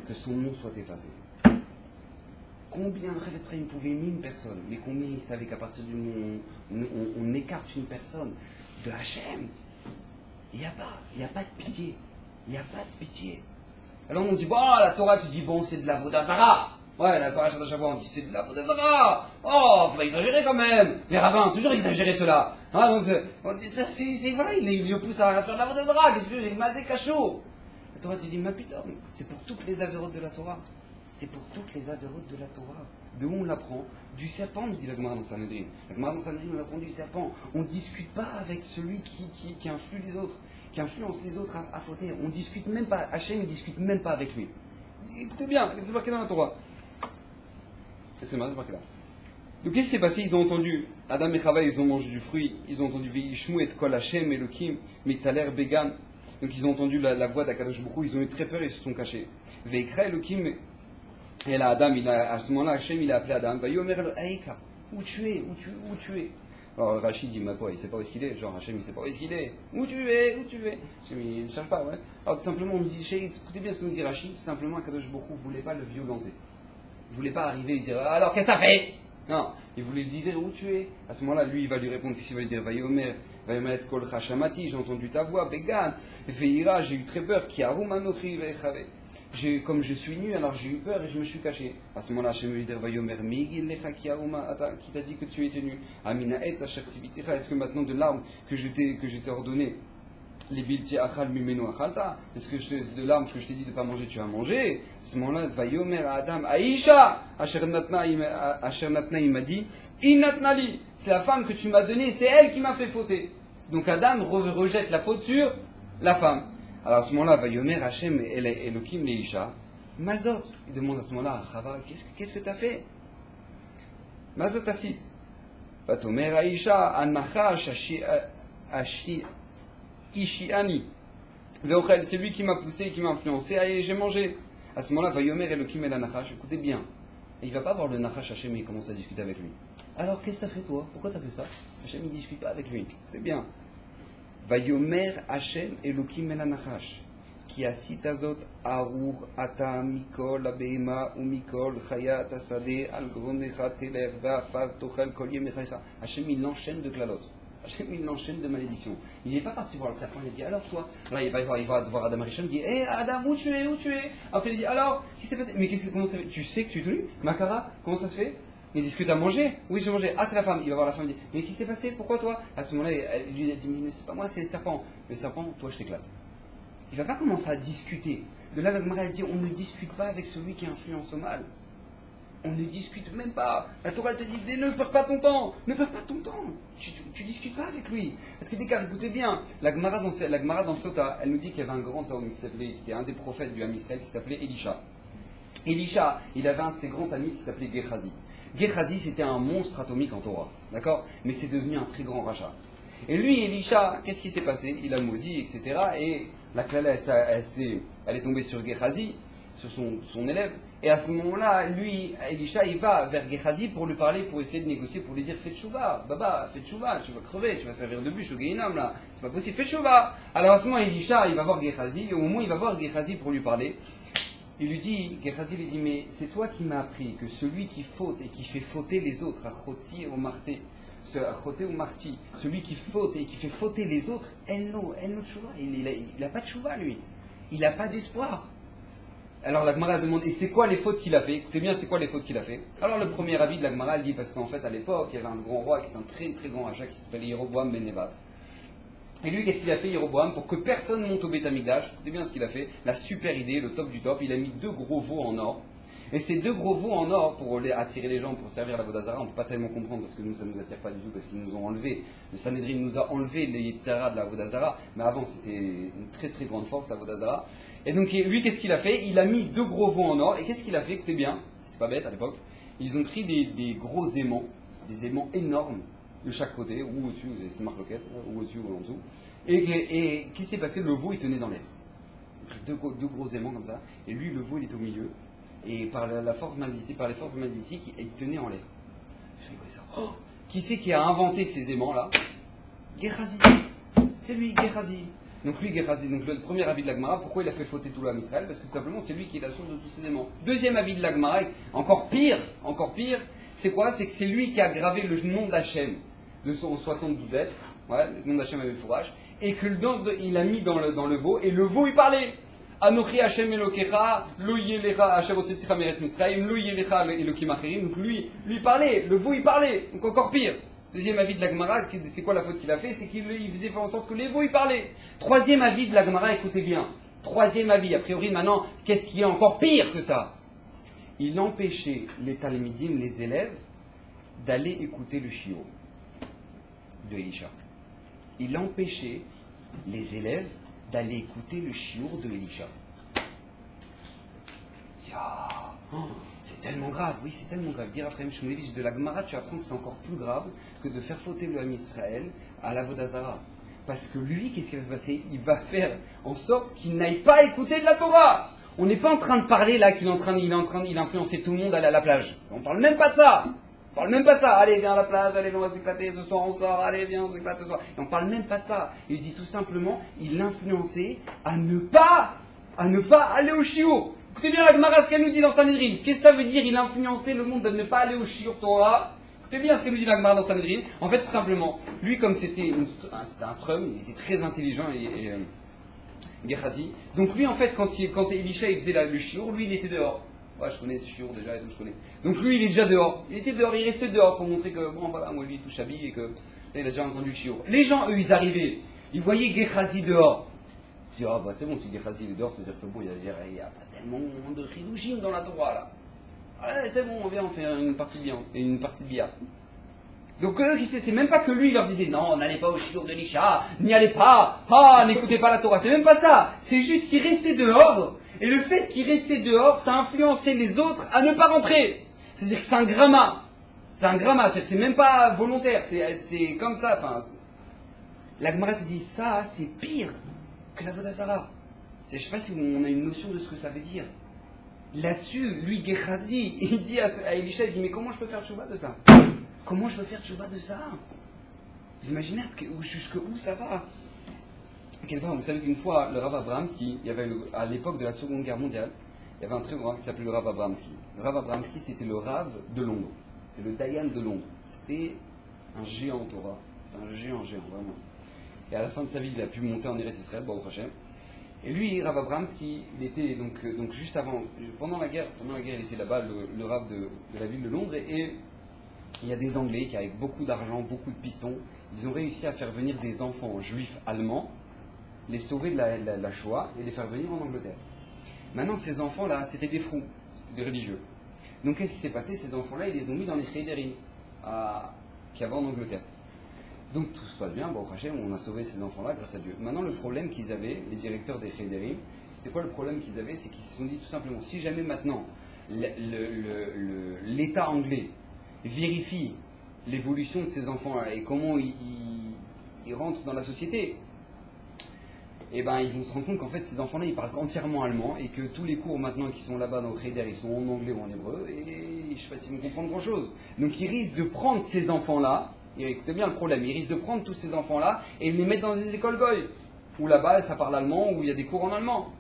Speaker 1: Que son nom soit effacé. Combien le Chavetz Chaim pouvait aimer une personne, mais combien il savait qu'à partir du moment où on écarte une personne de Hachem, il n'y a pas de pitié. Il n'y a pas de pitié. Alors on se dit, bon, la Torah, tu dis, bon, c'est de la Vodazara. Ouais, la parachat de Shavua, on dit, c'est de la Vodazara. Oh, faut pas exagérer quand même. Les rabbins ont toujours exagéré cela. Hein, donc, on dit, ça, voilà, il le pousse à faire de la Vodazara. Qu'est-ce que c'est? Mazé cachot. La Torah te dit, ma putain, c'est pour toutes les avérotes de la Torah. C'est pour toutes les avérotes de la Torah. De où on l'apprend? Du serpent, nous dit la Gemara dans Sanhedrin. La Gemara dans Sanhedrin, on apprend du serpent. On ne discute pas avec celui qui influe les autres, qui influence les autres à fauter. On ne discute même pas, Hachem ne discute même pas avec lui. Écoutez bien, c'est marqué dans la Torah. C'est marqué là. Donc qu'est-ce qui s'est passé? Ils ont entendu, Adam et Chava, ils ont mangé du fruit, ils ont entendu Veishmu et Kol Hachem, Elohim, Mitaler, Began. Donc ils ont entendu la voix d'Akadosh Baruch Hu, ils ont eu très peur et ils se sont cachés. Veikra Elohim, et là Adam, à ce moment-là, Hachem, il a appelé Adam, Vayomer le Aïka, où tu es? Alors Rachid dit, quoi, il ne sait pas où est-ce qu'il est, genre Hachem, il ne sait pas où est-ce qu'il est. Où tu es? Hachem, il ne cherche pas, ouais. Alors tout simplement, on me dit, écoutez bien ce que nous dit Rachid, tout simplement, Akadosh Baruch Hu ne voulait pas le violenter. Il ne voulait pas arriver et lui dire, alors qu'est-ce que t'as fait? Non, il voulait lui dire où tu es. À ce moment-là, lui, il va lui répondre, il va lui dire, Vayomer et Kol Chashamati, j'ai entendu ta voix, Began, Veira, j'ai eu très peur, Kiarum Anochi Vechave. Comme je suis nu, alors j'ai eu peur et je me suis caché. À ce moment-là, Hachem lui dit, Vayomer Migil Lecha Kiarum Ata, qui t'a dit que tu étais nu? Amina Etz Asher Tziviticha, est-ce que maintenant de l'arme que je t'ai ordonné, les bilti achal mimenu achalta, est-ce que de l'arme que je t'ai dit de ne pas manger, tu as mangé? À ce moment-là, Vayomer Adam Aïcha, Asher Natna, il m'a dit, Innatnali, c'est la femme que tu m'as donnée, c'est elle qui m'a fait fauter. Donc Adam rejette la faute sur la femme. Alors à ce moment-là, Vayomer Hachem Elohim Leisha, Mazot, il demande à ce moment-là à Chava, qu'est-ce que tu as fait? Mazot Asit. Vatomer Aïcha, Anachash, Ishiani. C'est lui qui m'a poussé, qui m'a influencé. Allez, j'ai mangé. À ce moment-là, Vayomer Elohim El Anachash. Écoutez bien. Et il ne va pas voir le Nachash Hachem et il commence à discuter avec lui. Alors, qu'est-ce que t'as fait toi? Pourquoi t'as fait ça? Hachem, il ne discute pas avec lui. C'est bien. Vayomer Hachem Elokim El Anachash. Ki asit azot arur ata mikol abehema ou mikol chayat asade al gronecha teler ve'afar tochel kol yemechaycha. Hachem, il l'enchaîne de klalot. Hachem, il l'enchaîne de malédiction. Il n'est pas parti voir le serpent, il a dit alors toi. Alors il va voir Adam Arishon, il dit hé Adam, où tu es, où tu es? Après il dit alors, qu'est-ce qui s'est passé? Mais comment ça fait? Tu sais que tu es tenu? Makara, comment ça se fait? Il dit, est-ce que tu as mangé? Oui, j'ai mangé. Ah, c'est la femme. Il va voir la femme, il dit, mais qu'est-ce qui s'est passé? Pourquoi toi? À ce moment-là, lui a dit, mais c'est pas moi, c'est le serpent. Le serpent, toi, je t'éclate. Il ne va pas commencer à discuter. De là, la Gemara a dit, on ne discute pas avec celui qui influence au mal. On ne discute même pas. La Torah te dit, ne perds pas ton temps. Ne perds pas ton temps. Tu discutes pas avec lui. Écoutez bien, la Gemara dans Sota, elle nous dit qu'il y avait un grand homme qui était un des prophètes du Ham Israël qui s'appelait Elisha. Elisha, il avait un de ses grands amis qui s'appelait Gehazi. Gehazi, c'était un monstre atomique en Torah, d'accord? Mais c'est devenu un très grand rachat. Et lui, Elisha, qu'est-ce qui s'est passé? Il a maudit, etc. Et la clala, elle est tombée sur Gehazi, sur son élève. Et à ce moment-là, lui, Elisha, il va vers Gehazi pour lui parler, pour essayer de négocier, pour lui dire fais tchouva, baba, fais tchouva, tu vas crever, tu vas servir de bûche au Gehinam là, c'est pas possible, fais tchouva. Alors à ce moment, Elisha, il va voir Gehazi, et au moment où il va voir Gehazi pour lui parler, il lui dit, Gehazi lui dit, mais c'est toi qui m'as appris que celui qui faute et qui fait fauter les autres, achoti ou marti, celui qui faute et qui fait fauter les autres, elle no tchouva, il n'a pas de tchouva lui, il n'a pas d'espoir. Alors la Gemara demande, et c'est quoi les fautes qu'il a fait? Écoutez bien, c'est quoi les fautes qu'il a fait? Alors le premier avis de la Gemara, elle dit, parce qu'en fait à l'époque, il y avait un grand roi qui est un très très grand rachat qui s'appelait Yeroboam ben Nebat. Et lui, qu'est-ce qu'il a fait, Yeroboam, pour que personne monte au Beth Amikdash? C'est bien ce qu'il a fait, la super idée, le top du top. Il a mis 2 gros veaux en or. Et ces 2 gros veaux en or, pour attirer les gens, pour servir la Vodazara, on ne peut pas tellement comprendre, parce que nous, ça ne nous attire pas du tout, parce qu'ils nous ont enlevé. Le Sanhedrin nous a enlevé les Yetzirah de la Vodazara, mais avant, c'était une très très grande force, la Vodazara. Et donc, lui, qu'est-ce qu'il a fait? Il a mis 2 gros veaux en or, et qu'est-ce qu'il a fait? Écoutez bien, c'était pas bête à l'époque. Ils ont pris des gros aimants, des aimants énormes, de chaque côté, ou au-dessus, c'est une marque loquette, ou au-dessus ou en dessous. Et qu'est-ce qui s'est passé? Le veau, il tenait dans l'air. Il a pris 2 gros aimants comme ça, et lui, le veau, il était au milieu, et par les forces magnétiques, il tenait en l'air. Je rigolais ça. Oh, qui c'est qui a inventé ces aimants-là? Gehazi. C'est lui, Gehazi. Donc lui, Gehazi, donc le premier avis de la Gemara, pourquoi il a fait fauter tout le Ham Israël? Parce que tout simplement, c'est lui qui est la source de tous ces aimants. Deuxième avis de la Gemara, encore pire, c'est quoi? C'est que c'est lui qui a gravé le nom d'Hachem de son 72 lettres, voilà, le nom d'Hachem avec fourrage, et que il a mis dans le veau, et le veau il parlait. Anochi Hachem Elokecha, lo yelecha Hachem otzeticha meret Misraim, lo yelecha Elokim acherim. Donc lui parlait, le veau il parlait, donc encore pire. Deuxième avis de la Gemara, c'est quoi la faute qu'il a fait? C'est qu'il faisait faire en sorte que les veaux ils parlaient. Troisième avis de la Gemara, écoutez bien. Troisième avis, a priori maintenant, qu'est-ce qui est encore pire que ça? Il empêchait les talmidim, les élèves, d'aller écouter le shiur de Elisha. Il empêchait les élèves d'aller écouter le shiur de Elisha. C'est tellement grave, oui, c'est tellement grave. Dire à Raphaël Shmulevich de la Gemara, tu apprends que c'est encore plus grave que de faire fauter le Ham Israël à la Vodazara. Parce que lui, qu'est-ce qui va se passer? Il va faire en sorte qu'il n'aille pas écouter de la Torah. On n'est pas en train de parler là qu'il est en train d'influencer tout le monde à aller à la plage. On parle même pas de ça. On parle même pas de ça. Allez, viens à la plage, allez, on va s'éclater, ce soir on sort, allez, viens, on s'éclate ce soir. Et on parle même pas de ça. Il dit tout simplement, il l'influençait à ne pas aller au shiur. Écoutez bien la Gemara, ce qu'elle nous dit dans Sanhedrin. Qu'est-ce que ça veut dire? Il influençait le monde de ne pas aller au shiur Torah. Écoutez bien ce qu'elle nous dit la Gemara dans Sanhedrin. En fait, tout simplement, lui, comme c'était un strum, il était très intelligent et Gehazi. Donc lui, en fait, quand Elisha il faisait le shiur, lui, il était dehors. Ouais, je connais ce shiur déjà et tout, je connais. Donc lui, il est déjà dehors. Il était dehors, il restait dehors pour montrer que, bon, voilà, moi, lui, il touche habillé et que il a déjà entendu le shiur. Les gens, eux, ils arrivaient. Ils voyaient Gehazi dehors. Ils disaient, ah, bah, c'est bon, si Gehazi est dehors, c'est-à-dire que bon, il n'y a pas tellement de chidushim dans la Torah, là. Allez, c'est bon, on vient, on fait une partie de billard. Donc eux, c'est même pas que lui, il leur disait, non, n'allez pas au shiur de l'Isha, n'y allez pas, n'écoutez pas la Torah. C'est même pas ça. C'est juste qu'il restait dehors. Et le fait qu'il restait dehors, ça a influencé les autres à ne pas rentrer. C'est-à-dire que c'est un gramma. C'est même pas volontaire. C'est comme ça. Enfin, la Gemara te dit, ça, c'est pire que la Vodazara. Je sais pas si on a une notion de ce que ça veut dire. Là-dessus, lui, Gehazi, il dit à Elisha, il dit, mais comment je peux faire tchouva de ça? Comment je peux faire tchouva de ça? Vous imaginez où ça va? Vous savez qu'une fois, le Rav Abramsky, il y avait à l'époque de la Seconde Guerre mondiale, il y avait un très grand Rav qui s'appelait le Rav Abramsky. Le Rav Abramsky, c'était le Rav de Londres. C'était le Dayan de Londres. C'était un géant en Torah. C'était un géant, vraiment. Et à la fin de sa vie, il a pu monter en Eretz Israël, Baruch Hashem. Et lui, Rav Abramsky, il était donc juste avant, pendant la guerre, il était là-bas, le Rav de la ville de Londres. Et il y a des Anglais qui, avec beaucoup d'argent, beaucoup de pistons, ils ont réussi à faire venir des enfants juifs allemands, les sauver de la Shoah et les faire venir en Angleterre. Maintenant, ces enfants-là, c'était des fous, c'était des religieux. Donc, qu'est-ce qui s'est passé? Ces enfants-là, ils les ont mis dans les Chéderim qu'il y avait en Angleterre. Donc, tout se passe bien, Baruch Hashem, on a sauvé ces enfants-là grâce à Dieu. Maintenant, le problème qu'ils avaient, les directeurs des Chéderim, c'était quoi le problème qu'ils avaient? C'est qu'ils se sont dit tout simplement, si jamais maintenant, l'État anglais vérifie l'évolution de ces enfants-là et comment ils rentrent dans la société, et ben ils vont se rendre compte qu'en fait ces enfants-là ils parlent entièrement allemand et que tous les cours maintenant qui sont là-bas dans le Cheder ils sont en anglais ou en hébreu et je ne sais pas s'ils vont comprendre grand-chose. Donc ils risquent de prendre ces enfants-là, et écoutez bien le problème, ils risquent de prendre tous ces enfants-là et de les mettre dans des écoles goy où là-bas ça parle allemand, où il y a des cours en allemand.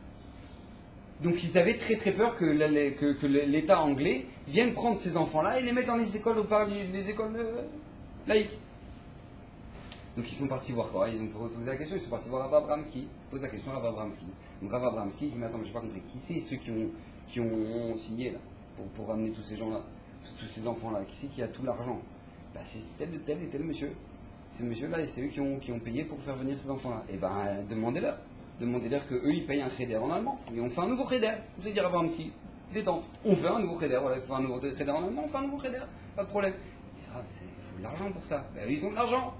Speaker 1: Donc ils avaient très très peur que l'État anglais vienne prendre ces enfants-là et les mettre dans les écoles laïques. Donc ils sont partis voir quoi? Ils ont posé la question, ils sont partis voir Rav Abramsky. Pose la question à Rav Abramsky. Donc Rav Abramsky dit mais attends, mais j'ai pas compris. Qui c'est ceux qui ont signé là pour ramener tous ces gens-là, tous ces enfants-là? Qui c'est qui a tout l'argent? Bah c'est tel et tel monsieur. Ces monsieur-là et c'est eux qui ont payé pour faire venir ces enfants-là. Et ben demandez-leur. Demandez-leur qu'eux ils payent un cheder en allemand. Et on fait un nouveau cheder. Vous allez dire à Rav Abramsky, détente. On fait un nouveau cheder. Voilà, on fait un nouveau cheder en allemand, on fait un nouveau cheder. Pas de problème. Il faut de l'argent pour ça. Ben ils ont de l'argent.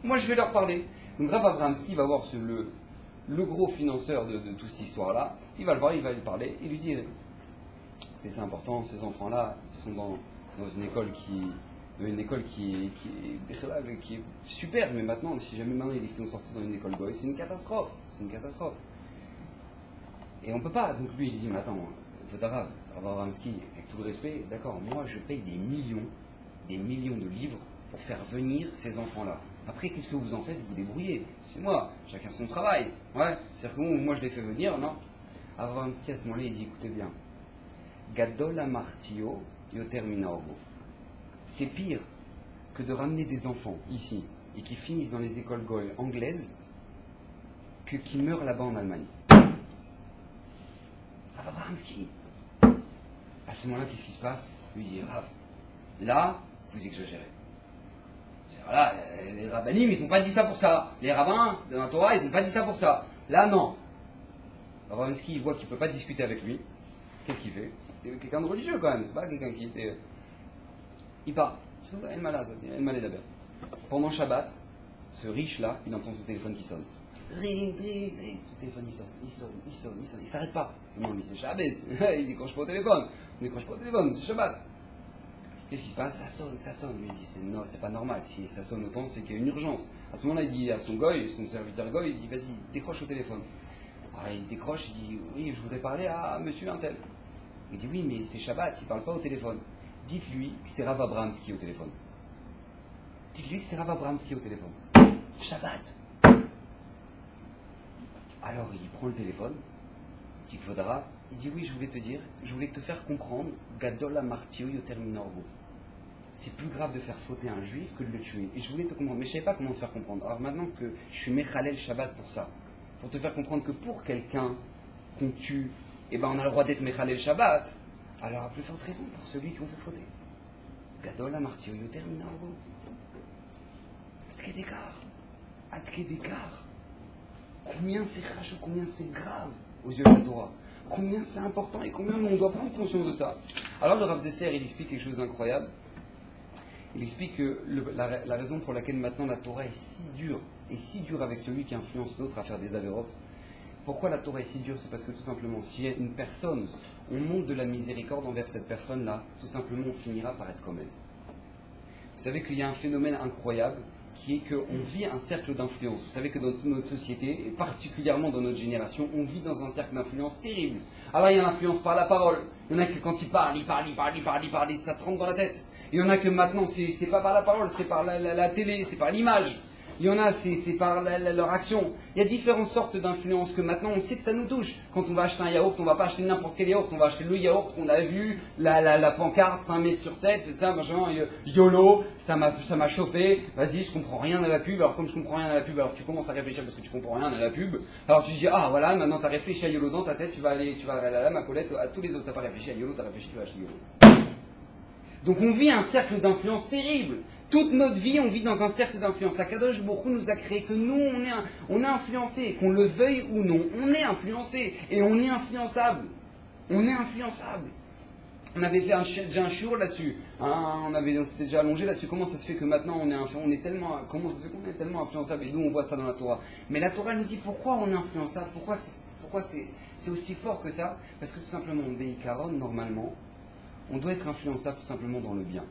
Speaker 1: Moi, je vais leur parler. Donc, Rav Abramsky va voir le gros financeur de toute cette histoire-là. Il va le voir, il va lui parler. Il lui dit écoutez, c'est important, ces enfants-là, ils sont dans une école qui est super, mais maintenant, si jamais maintenant ils sont sortis dans une école goy, c'est une catastrophe. C'est une catastrophe. Et on ne peut pas. Donc, lui, il dit mais attends, Rav Abramsky, avec tout le respect, d'accord, moi, je paye des millions de livres pour faire venir ces enfants-là. Après, qu'est-ce que vous en faites? Vous débrouillez. C'est moi, chacun son travail. Ouais, c'est-à-dire que moi, je les fais venir, non? Abramsky, à ce moment-là, il dit, écoutez bien. Gadol amartio yoter minargo. C'est pire que de ramener des enfants ici et qui finissent dans les écoles goy anglaises que qui meurent là-bas en Allemagne. Abramsky. À ce moment-là, qu'est-ce qui se passe? Lui, il dit, Rav, là, vous exagérez. Voilà, les rabbinim, ils n'ont pas dit ça pour ça. Les rabbins de la Torah, ils n'ont pas dit ça pour ça. Là, non. Abramsky, il voit qu'il ne peut pas discuter avec lui. Qu'est-ce qu'il fait? C'est quelqu'un de religieux quand même, c'est pas quelqu'un qui était... Il part. Il est malade d'abord. Pendant Shabbat, ce riche-là, il entend son téléphone qui sonne. Son téléphone, il sonne. Il s'arrête pas. Non, lui, c'est Shabbat. Il décroche pas au téléphone. C'est Shabbat. Qu'est-ce qui se passe? Ça sonne. Lui, il dit, non, c'est pas normal. Si ça sonne autant, c'est qu'il y a une urgence. À ce moment-là, il dit à son serviteur goy, il dit, vas-y, décroche au téléphone. Alors, il décroche, il dit, oui, je voudrais parler à monsieur Intel. Il dit, oui, mais c'est Shabbat, il parle pas au téléphone. Dites-lui que c'est Rav Abramsky au téléphone. Shabbat. Alors, il prend le téléphone, il dit, Kvodarav, il dit, oui, je voulais te faire comprendre, Gadol amartio yoter minorgo. C'est plus grave de faire fauter un juif que de le tuer. Et je voulais te comprendre, mais je ne savais pas comment te faire comprendre. Alors maintenant que je suis Mechalel Shabbat pour ça, pour te faire comprendre que pour quelqu'un qu'on tue, eh ben on a le droit d'être Mechalel Shabbat, alors à plus forte raison pour celui qu'on fait fauter. Gadol amartio yoter minorgo. Atke d'écart. Combien c'est racheux, combien c'est grave aux yeux de la Torah. Combien c'est important et combien on doit prendre conscience de ça. Alors le Rav Dessler, il explique quelque chose d'incroyable. Il explique que la raison pour laquelle maintenant la Torah est si dure avec celui qui influence l'autre à faire des avérotes. Pourquoi la Torah est si dure? C'est parce que tout simplement, si une personne, on montre de la miséricorde envers cette personne-là, tout simplement on finira par être comme elle. Vous savez qu'il y a un phénomène incroyable qui est qu'on vit un cercle d'influence. Vous savez que dans toute notre société, et particulièrement dans notre génération, on vit dans un cercle d'influence terrible. Alors il y a l'influence par la parole. Il y en a que quand ils parlent, ça te rentre dans la tête. Il y en a que maintenant, c'est pas par la parole, c'est par la télé, c'est par l'image. Il y en a, c'est par leur action. Il y a différentes sortes d'influences que maintenant on sait que ça nous touche. Quand on va acheter un yaourt, on va pas acheter n'importe quel yaourt, on va acheter le yaourt qu'on a vu, la pancarte 5 mètres sur 7, ça, machin, YOLO, ça m'a chauffé, vas-y, je comprends rien à la pub. Alors comme je comprends rien à la pub, alors tu commences à réfléchir parce que tu comprends rien à la pub. Alors tu te dis, ah voilà, maintenant tu as réfléchi à YOLO dans ta tête, tu vas aller là, ma Colette, à tous les autres, t'as pas réfléchi à YOLO, t'as réfléchi, tu vas acheter YOLO. Donc on vit un cercle d'influence terrible. Toute notre vie, on vit dans un cercle d'influence. Akadosh Baruch Hu nous a créé que nous, on est influencé. Qu'on le veuille ou non, on est influencé. Et on est influençable. On est influençable. On avait fait déjà un shiur là-dessus. Hein, on s'était déjà allongé là-dessus. Comment ça se fait que maintenant on est tellement, comment ça se fait qu'on est tellement influençable? Et nous, on voit ça dans la Torah. Mais la Torah nous dit pourquoi on est influençable. Pourquoi c'est aussi fort que ça? Parce que tout simplement, Beikaron, normalement, on doit être influençable tout simplement dans le bien.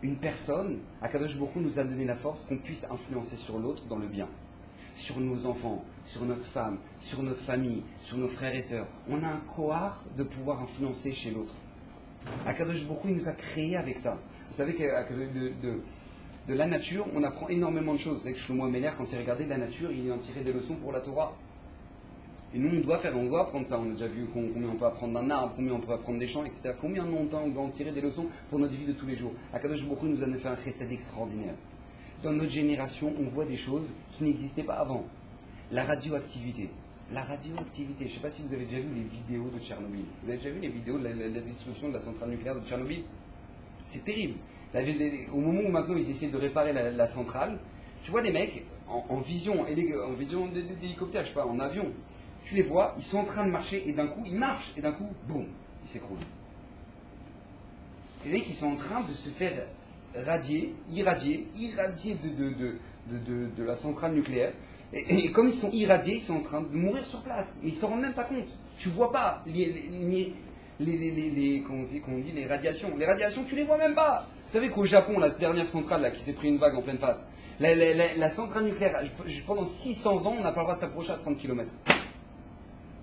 Speaker 1: Une personne, Akadosh Baruch Hu nous a donné la force qu'on puisse influencer sur l'autre dans le bien. Sur nos enfants, sur notre femme, sur notre famille, sur nos frères et sœurs. On a un kohar de pouvoir influencer chez l'autre. Akadosh Baruch Hu nous a créé avec ça. Vous savez que de la nature, on apprend énormément de choses. Vous savez que Shlomo Ameler, quand il regardait la nature, il en tirait des leçons pour la Torah. Et nous, on doit apprendre ça. On a déjà vu combien on peut apprendre d'un arbre, combien on peut apprendre des champs, etc. Combien de longtemps on doit en tirer des leçons pour notre vie de tous les jours. Akadosh Baruch Hu nous a fait un chesed extraordinaire. Dans notre génération, on voit des choses qui n'existaient pas avant. La radioactivité. La radioactivité. Je ne sais pas si vous avez déjà vu les vidéos de Tchernobyl. Vous avez déjà vu les vidéos de la destruction de la centrale nucléaire de Tchernobyl? C'est terrible. Au moment où maintenant ils essaient de réparer la centrale, tu vois les mecs en vision d'hélicoptère, je sais pas, en avion. Tu les vois, ils sont en train de marcher et d'un coup, ils marchent et d'un coup, boum, ils s'écroulent. C'est les mecs qui sont en train de se faire irradier de la centrale nucléaire. Et comme ils sont irradiés, ils sont en train de mourir sur place. Et ils ne s'en rendent même pas compte. Tu ne vois pas les radiations. Les radiations, tu ne les vois même pas. Vous savez qu'au Japon, la dernière centrale là, qui s'est pris une vague en pleine face, la centrale nucléaire, pendant 600 ans, on n'a pas le droit de s'approcher à 30 km.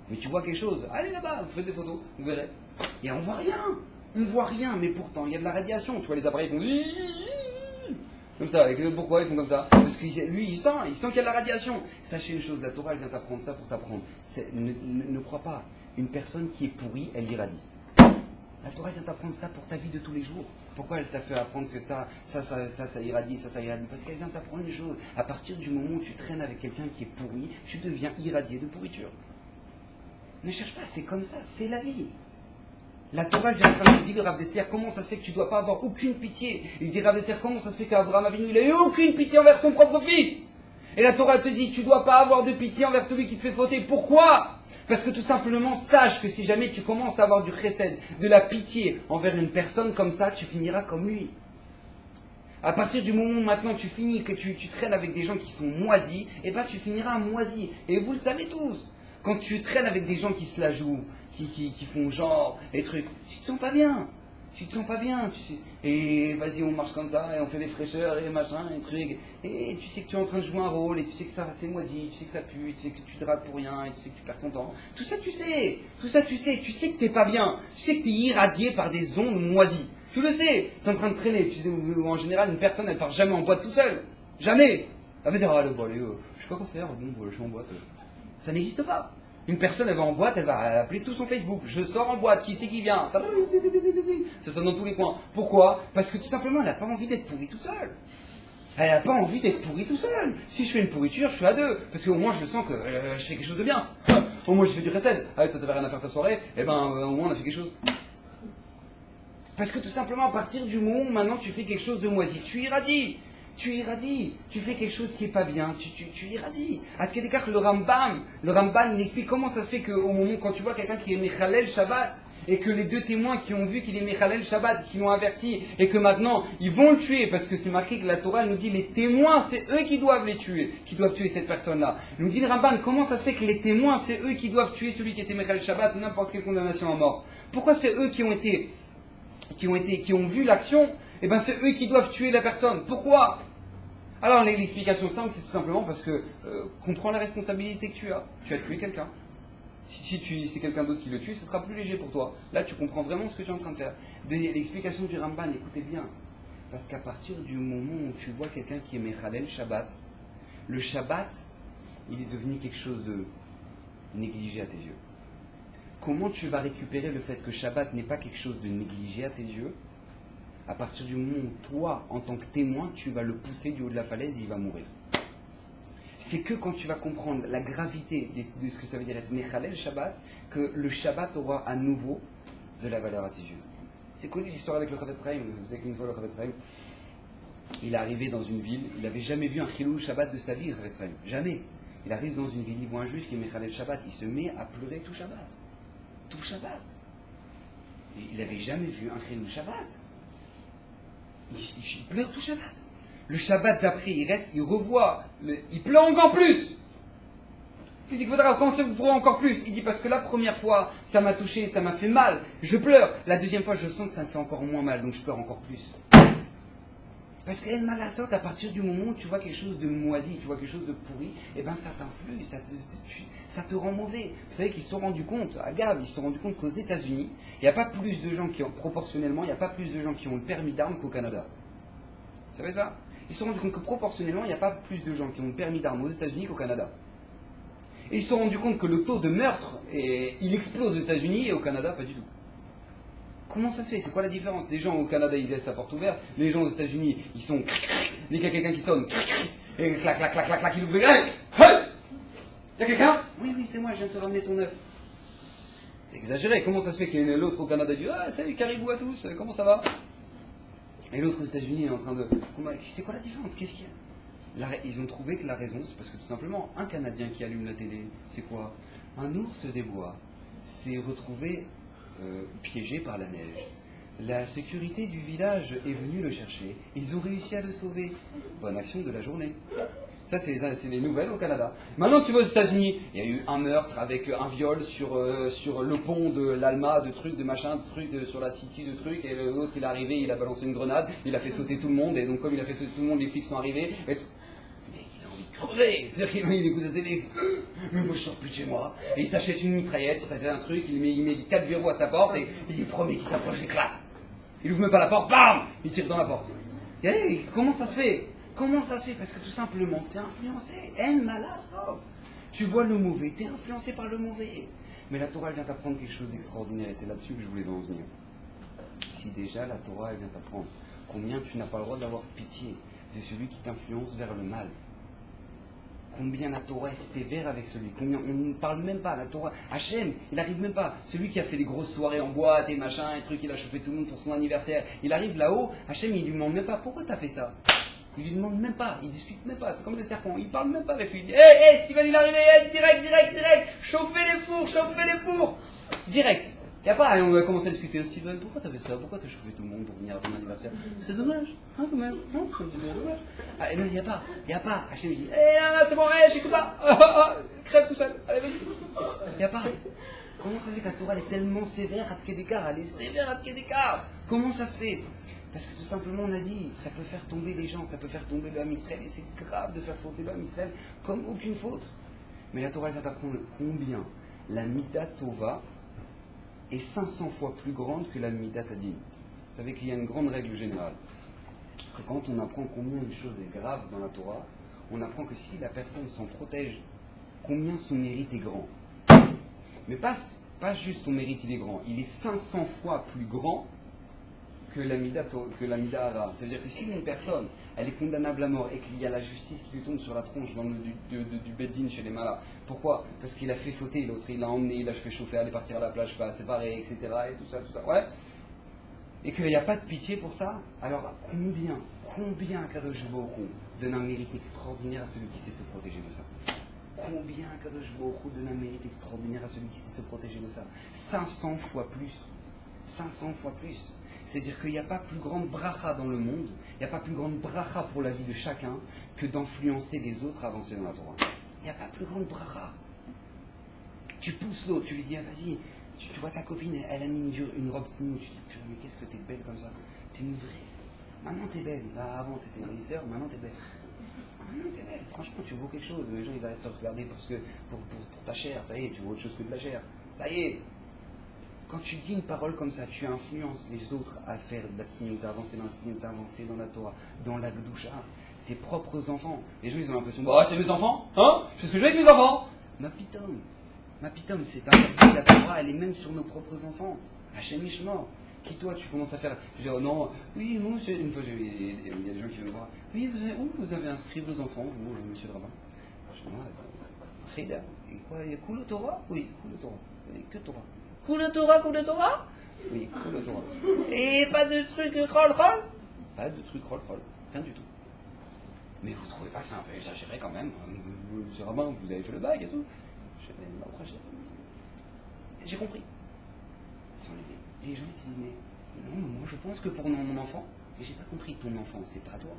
Speaker 1: Mais tu vois quelque chose, allez là-bas, vous faites des photos, vous verrez. Et on voit rien, mais pourtant il y a de la radiation. Tu vois les appareils font comme ça. Et pourquoi ils font comme ça? Parce que lui il sent qu'il y a de la radiation. Sachez une chose, la Torah elle vient t'apprendre ça pour t'apprendre. Ne crois pas, une personne qui est pourrie, elle irradie. La Torah vient t'apprendre ça pour ta vie de tous les jours. Pourquoi elle t'a fait apprendre que ça irradie, ça irradie? Parce qu'elle vient t'apprendre une chose. À partir du moment où tu traînes avec quelqu'un qui est pourri, tu deviens irradié de pourriture. Ne cherche pas, c'est comme ça, c'est la vie. La Torah vient de dire le Rav Dessler, comment ça se fait que tu ne dois pas avoir aucune pitié? Il dit Rav Dessler, comment ça se fait qu'Abraham Avinu, il a eu aucune pitié envers son propre fils? Et la Torah te dit, tu ne dois pas avoir de pitié envers celui qui te fait fauter. Pourquoi? Parce que tout simplement, sache que si jamais tu commences à avoir du chesed, de la pitié envers une personne comme ça, tu finiras comme lui. À partir du moment où maintenant tu finis, que tu traînes avec des gens qui sont moisis, et bien tu finiras moisi. Et vous le savez tous. Quand tu traînes avec des gens qui se la jouent, qui font genre et trucs, tu te sens pas bien. Tu te sens pas bien. Et vas-y, on marche comme ça, et on fait des fraîcheurs, et machin, et trucs. Et tu sais que tu es en train de jouer un rôle, et tu sais que ça c'est moisi, tu sais que ça pue, tu sais que tu te rates pour rien, et tu sais que tu perds ton temps. Tout ça tu sais. Tu sais que t'es pas bien. Tu sais que tu es irradié par des ondes moisies. Tu le sais. Tu es en train de traîner. Tu sais, en général, une personne, elle part jamais en boîte tout seule. Jamais. Elle va dire, ah, bon, allez, je sais pas quoi faire, bon, je suis en boîte. Ça n'existe pas. Une personne, elle va en boîte, elle va appeler tout son Facebook. Je sors en boîte, qui c'est qui vient? Ça sonne dans tous les coins. Pourquoi? Parce que tout simplement, elle n'a pas envie d'être pourrie tout seul. Elle n'a pas envie d'être pourrie tout seul. Si je fais une pourriture, je suis à deux. Parce qu'au moins, je sens que je fais quelque chose de bien. Au moins, je fais du recette. Ah, toi, t'avais rien à faire ta soirée. Eh ben, au moins, on a fait quelque chose. Parce que tout simplement, à partir du moment où maintenant tu fais quelque chose de moisi, tu irradies. Tu fais quelque chose qui n'est pas bien, tu irradies. À quel écart le Rambam, il explique comment ça se fait qu'au moment quand tu vois quelqu'un qui est Mechalel Shabbat, et que les deux témoins qui ont vu qu'il est Mechalel Shabbat, qui l'ont averti, et que maintenant ils vont le tuer, parce que c'est marqué que la Torah nous dit les témoins, c'est eux qui doivent les tuer, qui doivent tuer cette personne-là. Il nous dit le Rambam, comment ça se fait que les témoins, c'est eux qui doivent tuer celui qui était Mechalel Shabbat ou n'importe quelle condamnation à mort? Pourquoi c'est eux qui ont vu l'action? Eh bien, c'est eux qui doivent tuer la personne. Pourquoi? Alors, l'explication simple, c'est tout simplement parce que comprends la responsabilité que tu as. Tu as tué quelqu'un. Si c'est quelqu'un d'autre qui le tue, ce sera plus léger pour toi. Là, tu comprends vraiment ce que tu es en train de faire. L'explication du Ramban, écoutez bien. Parce qu'à partir du moment où tu vois quelqu'un qui est Mechalel Shabbat, le Shabbat, il est devenu quelque chose de négligé à tes yeux. Comment tu vas récupérer le fait que Shabbat n'est pas quelque chose de négligé à tes yeux? À partir du moment où toi, en tant que témoin, tu vas le pousser du haut de la falaise et il va mourir. C'est que quand tu vas comprendre la gravité de ce que ça veut dire être Mechalel Shabbat, que le Shabbat aura à nouveau de la valeur à tes yeux. C'est connu l'histoire avec le Chavetz Chaim. Vous savez qu'une fois le Chavetz Chaim, il est arrivé dans une ville, il n'avait jamais vu un Chilul Shabbat de sa vie, le Chavetz Chaim. Jamais. Il arrive dans une ville, il voit un juif qui est Mechalel Shabbat, il se met à pleurer tout Shabbat. Tout Shabbat. Il n'avait jamais vu un Chilul Shabbat. Il pleure tout Shabbat. Le Shabbat d'après, il reste, il revoit, il pleure encore plus. Il dit, faudra commencer vous pleurer encore plus. Il dit, parce que la première fois, ça m'a touché, ça m'a fait mal, je pleure. La deuxième fois, je sens que ça me fait encore moins mal, donc je pleure encore plus. Parce que El Malasot, à partir du moment où tu vois quelque chose de moisi, tu vois quelque chose de pourri, eh ben ça t'influe, ça te rend mauvais. Vous savez qu'ils se sont rendus compte, à Gab, ils se sont rendus compte qu'aux États-Unis, il n'y a pas plus de gens qui ont, proportionnellement, il n'y a pas plus de gens qui ont le permis d'armes qu'au Canada. Vous savez ça? Ils se sont rendus compte que proportionnellement, il n'y a pas plus de gens qui ont le permis d'armes aux États-Unis qu'au Canada. Et ils se sont rendus compte que le taux de meurtre, il explose aux États-Unis et au Canada, pas du tout. Comment ça se fait? C'est quoi la différence? Les gens au Canada, ils laissent la porte ouverte. Les gens aux États-Unis, ils sont... Dès qu'il y a quelqu'un qui sonne, et clac, clac, clac, clac, clac, il ouvre le... Il y a quelqu'un? Oui, oui, c'est moi, je viens de te ramener ton œuf. Exagéré. Comment ça se fait que l'autre au Canada dit, ah, salut, caribou à tous, comment ça va? Et l'autre aux États-Unis est en train de... C'est quoi la différence? Qu'est-ce qu'il y a? Ils ont trouvé que la raison, c'est parce que tout simplement, un Canadien qui allume la télé, c'est quoi? Un ours des bois s'est retrouvé piégé par la neige. La sécurité du village est venue le chercher. Ils ont réussi à le sauver. Bonne action de la journée. Ça, c'est les nouvelles au Canada. Maintenant que tu vas aux États-Unis, il y a eu un meurtre avec un viol sur le pont de l'Alma, de trucs, de machin, de trucs, sur la City, de trucs, et l'autre, il est arrivé, il a balancé une grenade, il a fait sauter tout le monde, et donc comme il a fait sauter tout le monde, les flics sont arrivés, et crevé, c'est-à-dire qu'il écoute la télé, mais moi je sors plus de chez moi, et il s'achète une mitraillette, il s'achète un truc, il met 4 verrous à sa porte, et il promet qu'il s'approche, il éclate. Il ouvre même pas la porte, bam, il tire dans la porte. Et hey, comment ça se fait? Comment ça se fait? Parce que tout simplement, t'es influencé, El Malasot. Tu vois le mauvais, t'es influencé par le mauvais. Mais la Torah, elle vient t'apprendre quelque chose d'extraordinaire, et c'est là-dessus que je voulais en venir. Si déjà la Torah, elle vient t'apprendre combien tu n'as pas le droit d'avoir pitié de celui qui t'influence vers le mal. Combien la Torah est sévère avec celui, combien on ne parle même pas, la Torah, Hachem, il n'arrive même pas, celui qui a fait des grosses soirées en boîte et machin, et trucs, il a chauffé tout le monde pour son anniversaire, il arrive là-haut, Hachem il lui demande même pas, pourquoi t'as fait ça? Il lui demande même pas, il discute même pas, c'est comme le serpent, il parle même pas avec lui, il dit, hé, Steven il est arrivé, direct, chauffez les fours, direct. Il n'y a pas, on va commencer à discuter, Steven, pourquoi t'as fait ça? Pourquoi t'as chauffé tout le monde pour venir à ton anniversaire? C'est dommage, hein, quand même, non, c'est dommage. Ah, non, il n'y a pas, Hachem dit, c'est bon, je n'écoute pas, crève tout seul, allez, vas-y. Il n'y a pas. Comment ça se fait que la Torah est tellement sévère à Tkedekar? Elle est sévère à Tkedekar. Comment ça se fait? Parce que tout simplement, on a dit, ça peut faire tomber les gens, ça peut faire tomber le Ham Israël, et c'est grave de faire tomber le Ham Israël comme aucune faute. Mais la Torah, elle vient t'apprendre combien la Mida Tova est 500 fois plus grande que la Mida Tadin. Vous savez qu'il y a une grande règle générale, que quand on apprend combien une chose est grave dans la Torah, on apprend que si la personne s'en protège, combien son mérite est grand. Mais pas juste son mérite, il est grand, il est 500 fois plus grand que la Mida Hara. Ça veut dire que si une personne, elle est condamnable à mort et qu'il y a la justice qui lui tombe sur la tronche du Beddin chez les malades, pourquoi? Parce qu'il a fait fauter l'autre, il l'a emmené, il l'a fait chauffer, aller partir à la plage, pas séparer, etc. et tout ça, ouais. Et qu'il n'y a pas de pitié pour ça, alors combien Kadosh Baruch Hu donne un mérite extraordinaire à celui qui sait se protéger de ça? Combien Kadosh Baruch Hu donne un mérite extraordinaire à celui qui sait se protéger de ça? 500 fois plus. 500 fois plus. C'est-à-dire qu'il n'y a pas plus grande bracha dans le monde, il n'y a pas plus grande bracha pour la vie de chacun que d'influencer les autres à avancer dans la Torah. Il n'y a pas plus grande bracha. Tu pousses l'autre, tu lui dis, ah, vas-y, tu vois ta copine, elle a mis une robe snow, tu dis, mais qu'est-ce que t'es belle comme ça? T'es une vraie. Maintenant t'es belle. Là, avant t'étais une histoire, maintenant t'es belle. Maintenant t'es belle. Franchement, tu vaux quelque chose. Les gens, ils arrêtent de te regarder pour ta chair. Ça y est, tu vaux autre chose que de la chair. Ça y est. Quand tu dis une parole comme ça, tu influences les autres à faire de la tzniut, à avancer dans la tzniut, à avancer dans la Torah, dans la Gdusha, tes propres enfants. Les gens, ils ont l'impression, bah, c'est mes enfants, hein? Je fais ce que je veux avec mes enfants. Ma pitom, c'est un la Torah, elle est même sur nos propres enfants. Hachem Ishma. Qui toi, tu commences à faire. Je dis, oh non, oui, moi, une fois, il y a des gens qui viennent me voir. Oui, vous avez inscrit vos enfants, vous, monsieur le rabbin? Je dis, non, Rida. Et quoi, il y a Koul Torah? Oui, Koul Torah. Oui, que Torah. Koul Torah? Oui, Koul Torah. Et pas de truc roll? Pas de truc roll. Rien du tout. Mais vous trouvez pas ça un peu exagéré quand même? Monsieur le rabbin, vous avez fait le bague et tout? Je dis, mais j'ai compris. Les gens ils disent mais non, mais moi je pense que pour mon enfant, mais j'ai pas compris, ton enfant c'est pas toi.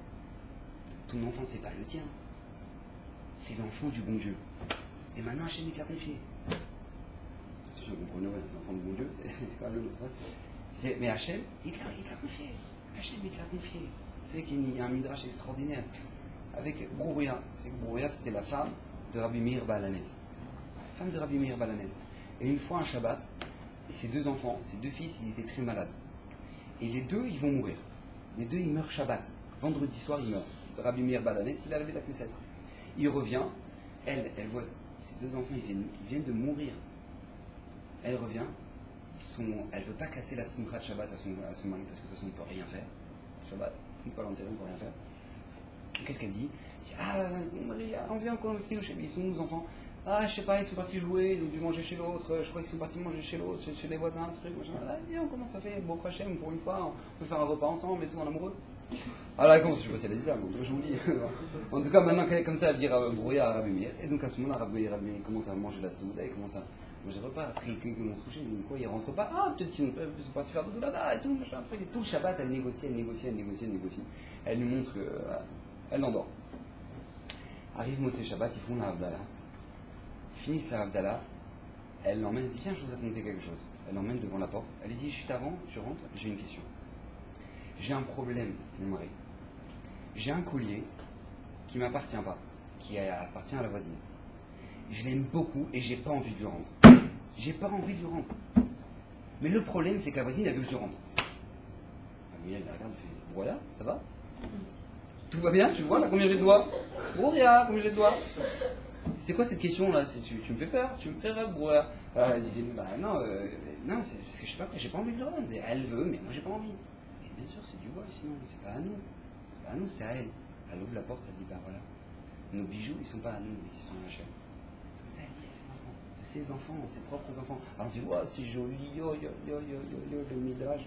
Speaker 1: Ton enfant c'est pas le tien. C'est l'enfant du bon Dieu. Et maintenant Hachem il te l'a confié. Si je comprends bien, c'est l'enfant du bon Dieu, c'est quand même le nôtre. Mais Hachem, il te l'a confié. Hachem il te l'a confié. Vous savez qu'il y a un midrash extraordinaire avec Brouria. C'est que Brouria c'était la femme de Rabbi Meir Balanez. Femme de Rabbi Meir Balanez. Et une fois un Shabbat, et ses deux enfants, ses deux fils, ils étaient très malades. Et les deux, ils vont mourir. Les deux, ils meurent Shabbat. Vendredi soir, ils meurent. Rabbi Meir Balanès, il a levé la Knesset. Il revient, elle voit ses deux enfants, ils viennent de mourir. Elle revient, elle ne veut pas casser la simcha de Shabbat à son mari, parce que de toute façon, on ne peut rien faire. Shabbat, on ne peut pas l'enterrer, on ne peut rien faire. Qu'est-ce qu'elle dit? Elle dit, ah, mon mari, on vient encore, ils sont où nos enfants? Ah, je sais pas, ils sont partis jouer, ils ont dû manger chez l'autre, je crois qu'ils sont partis manger chez l'autre, chez les voisins, un truc, machin. Ah, viens, comment ça fait? Bon, Hachem, pour une fois, on peut faire un repas ensemble et tout, en amoureux. Alors, comment, je sais pas si elle a dit ça, bon, je vous lis. En tout cas, maintenant, comme ça, elle dit brouillard à Rabbi Meir. Et donc, à ce moment-là, Rabbi Meir commence à manger la souda, il commence à manger le repas. Après, ils vont se coucher, mais quoi, ils rentrent pas. Ah, peut-être qu'ils sont partis faire dodo là-bas et tout, machin, truc. Et tout le Shabbat, elle négocie. Elle lui montre que, elle l'endort. Arrive Motzei Shabbat, ils font la Havdalah. Finissent la Havdalah, elle l'emmène, elle dit viens, je voudrais te montrer quelque chose. Elle l'emmène devant la porte, elle lui dit chut avant, tu rentres, j'ai une question. J'ai un problème, mon mari. J'ai un collier qui ne m'appartient pas, qui appartient à la voisine. Je l'aime beaucoup et j'ai pas envie de lui rendre. Mais le problème, c'est que la voisine, elle veut que je lui rende. Elle la regarde, elle fait voilà, ça va? Tout va bien, tu vois là combien j'ai de doigts? Brouillard, combien j'ai de doigts? C'est quoi cette question-là? Tu me fais peur? Tu me fais rêve? Brouillard. Alors elle disait, bah non, c'est parce que je sais pas quoi, j'ai pas envie de le rendre. Elle veut, mais moi j'ai pas envie. Et bien sûr, c'est du vol sinon, c'est pas à nous. C'est pas à nous, c'est à elle. Elle ouvre la porte, elle dit, bah voilà, nos bijoux, ils sont pas à nous, ils sont à Hachem. Comme ça, elle dit à ses enfants, ses propres enfants. Alors tu vois, c'est joli, le midrash.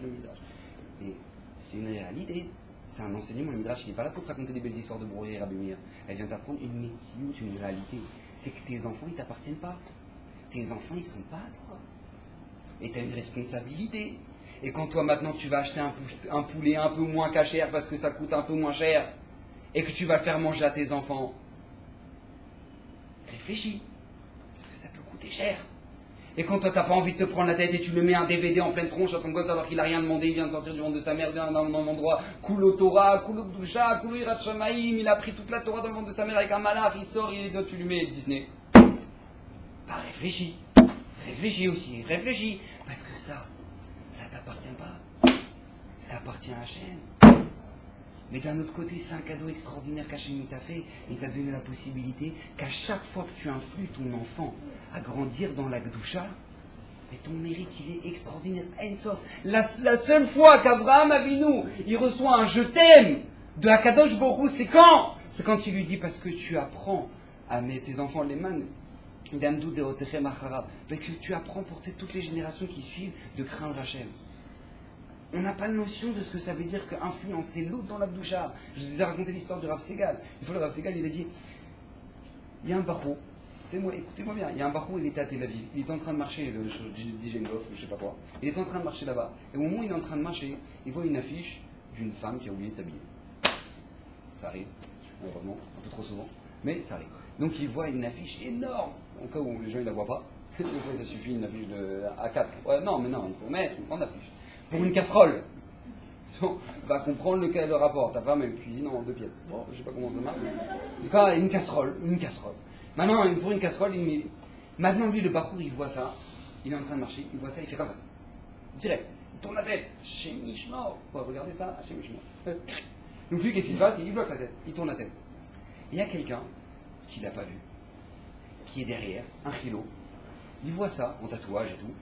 Speaker 1: Mais c'est une réalité. C'est un enseignement, le Midrash, il n'est pas là pour te raconter des belles histoires de Brouillard et Rabbi Meir. Elle vient t'apprendre une médecine, une réalité. C'est que tes enfants, ils ne t'appartiennent pas. Tes enfants, ils ne sont pas à toi. Et tu as une responsabilité. Et quand toi, maintenant, tu vas acheter un poulet un peu moins cachère parce que ça coûte un peu moins cher, et que tu vas le faire manger à tes enfants, réfléchis. Parce que ça peut coûter cher. Et quand toi, t'as pas envie de te prendre la tête et tu le mets un DVD en pleine tronche à ton gosse alors qu'il a rien demandé, il vient de sortir du ventre de sa mère, vient dans un endroit, Kulo Torah, Kulo Gdusha, Kulo Yirat Shamayim, il a pris toute la Torah dans le ventre de sa mère avec un malach, il sort, toi, tu lui mets Disney. Bah réfléchis. Réfléchis aussi, réfléchis. Parce que ça t'appartient pas. Ça appartient à Hachem. Mais d'un autre côté, c'est un cadeau extraordinaire qu'Hachem t'a fait. Il t'a donné la possibilité qu'à chaque fois que tu influes ton enfant à grandir dans la Gdusha, mais ton mérite, il est extraordinaire. Ensof. La seule fois qu'Abraham Avinu, il reçoit un je t'aime de Akadosh Baruch Hu, c'est quand? C'est quand il lui dit, parce que tu apprends à mettre tes enfants les mains, que tu apprends pour toutes les générations qui suivent de craindre Hachem. On n'a pas de notion de ce que ça veut dire qu'influencer l'autre dans la Gdusha. Je vous ai raconté l'histoire du Rav Segal. Une fois, le Rav Segal, il a dit, il y a un barreau. Écoutez-moi bien, il y a un barreau, il était à Tel Aviv, il est en train de marcher, le Dijenov, je sais pas quoi, il est en train de marcher là-bas, et au moment où il est en train de marcher, il voit une affiche d'une femme qui a oublié de s'habiller. Ça arrive, malheureusement, un peu trop souvent, mais ça arrive. Donc il voit une affiche énorme, au cas où les gens ne la voient pas, des fois ça suffit une affiche de A4, ouais, non, mais non, il faut mettre une grande affiche, pour une casserole. Va comprendre le rapport, ta femme elle cuisine en 2 pièces, bon, je sais pas comment ça marche, en tout cas une casserole. Maintenant, pour une casserole, maintenant lui, le Bachour, il voit ça, il est en train de marcher, il voit ça, il fait comme ça. direct. Il tourne la tête. Hachem Yishmor. Regardez ça, Hachem Yishmor. Donc lui, qu'est-ce qu'il se passe? Il bloque la tête. Il tourne la tête. Il y a quelqu'un qui ne l'a pas vu, qui est derrière, un chilo. Il voit ça, en tatouage et tout.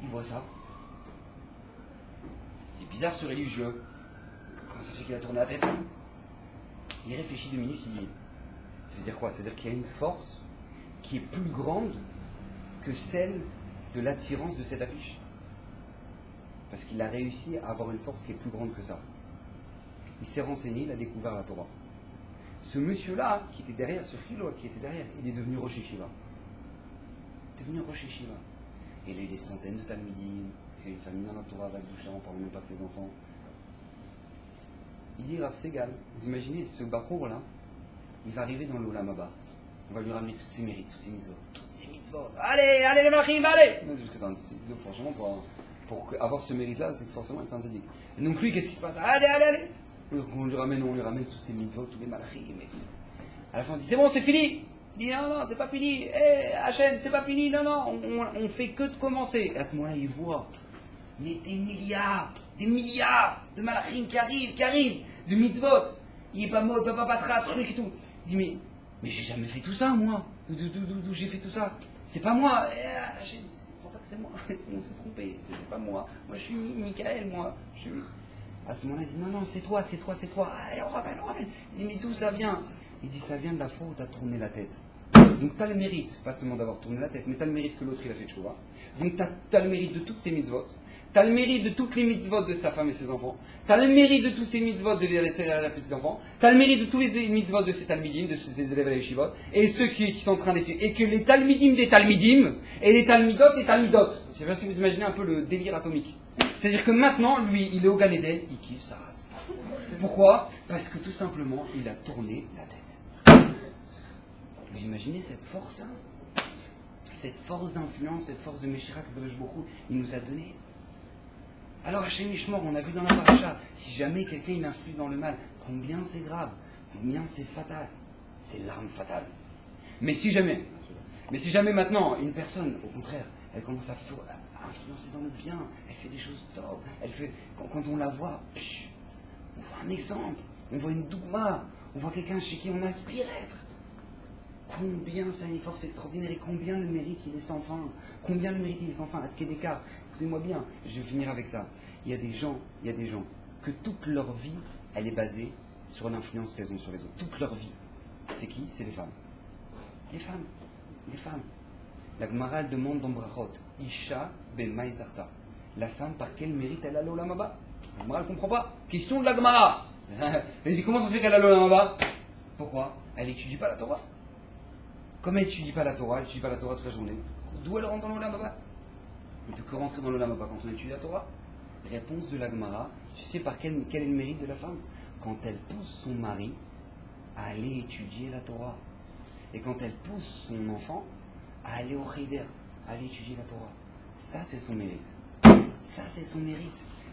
Speaker 1: Il voit ça. Il est bizarre ce religieux. Comment ça se fait qu'il a tourné la tête? Il réfléchit 2 minutes, il dit, ça veut dire quoi? Ça veut dire qu'il y a une force qui est plus grande que celle de l'attirance de cette affiche. Parce qu'il a réussi à avoir une force qui est plus grande que ça. Il s'est renseigné, il a découvert la Torah. Ce monsieur-là, qui était derrière, ce philo qui était derrière, il est devenu Rosh Yeshiva. Devenu Rosh Yeshiva. Et il a eu des centaines de Talmudim, il a eu une famille dans la Torah, avec Doucha, on ne parle même pas de ses enfants. Il dit, Rav Segal, vous imaginez, ce Bachour-là, il va arriver dans l'Olam Haba. On va lui ramener tous ses mérites, tous ses mitzvot. Toutes ses mitzvot. Allez, allez les machim, allez! Franchement, pour avoir ce mérite-là, c'est que forcément il est synthétique. Et donc lui, qu'est-ce qui se passe? Allez, allez, allez! On lui ramène tous ces mitzvot, tous les malachim. À la fin, on dit, c'est bon, c'est fini! Il dit, non, non, c'est pas fini. Hachem, c'est pas fini. Non, non, on fait que de commencer. Et à ce moment-là, il voit, mais des milliards de malachim qui arrivent, de mitzvot. Il est pas mode, pas truc et tout. Il dit, mais j'ai jamais fait tout ça, moi. D'où j'ai fait tout ça? C'est pas moi. Hachem, je crois pas que c'est moi. On s'est trompé, c'est pas moi. Moi, je suis Michael, moi. À ce moment-là, il dit, non, non, c'est toi. Allez, on ramène. Il dit, mais d'où ça vient? Il dit, ça vient de la fois où tu as tourné la tête. Donc tu as le mérite, pas seulement d'avoir tourné la tête, mais tu as le mérite que l'autre il a fait tchouva. Donc tu as le mérite de toutes ses mitzvot. Tu as le mérite de toutes les mitzvot de sa femme et ses enfants. Tu as le mérite de tous ses mitzvot de ses enfants. Tu as le mérite de tous les mitzvot de ses talmidim, de ses élèves à l'eshivot. Et ceux qui sont en train d'essayer. Et que les talmidim des talmidim, et les talmidot des talmidot. Je ne sais pas si vous imaginez un peu le délire atomique. C'est-à-dire que maintenant, lui, il est au Gan Eden, il kiffe sa race. Pourquoi? Parce que tout simplement, il a tourné la tête. Vous imaginez cette force, hein? Cette force d'influence, cette force de Meshira que Baruch Baruch Hu, il nous a donné. Alors Hachem Yishmor, on a vu dans la paracha, si jamais quelqu'un il influe dans le mal, combien c'est grave, combien c'est fatal. C'est l'arme fatale. Mais si jamais maintenant, une personne, au contraire, elle commence à influencer dans le bien, elle fait des choses top, quand on la voit, on voit un exemple, on voit une dougma, on voit quelqu'un chez qui on aspire à être. Combien ça a une force extraordinaire et combien le mérite il est sans fin. Combien le mérite il est sans fin. Adkedekar, écoutez-moi bien, je vais finir avec ça. Il y a des gens que toute leur vie, elle est basée sur l'influence qu'elles ont sur les autres. Toute leur vie. C'est qui? C'est les femmes. Les femmes. La Gemara elle demande dans Brachot, Isha bema ezarta. La femme, par quel mérite elle a l'Olam Haba? La Gemara elle ne comprend pas. Question de la Gemara. Elle dit, comment ça se fait qu'elle a l'Olam Haba? Pourquoi? Elle n'étudie pas la Torah. Comme elle n'étudie pas la Torah, toute la journée. D'où elle rentre dans l'Olam Haba? On ne peut que rentrer dans l'Olam Haba quand on étudie la Torah. Réponse de la Gemara, tu sais par quel est le mérite de la femme? Quand elle pousse son mari à aller étudier la Torah. Et quand elle pousse son enfant à aller au Cheder, à aller étudier la Torah. Ça, c'est son mérite.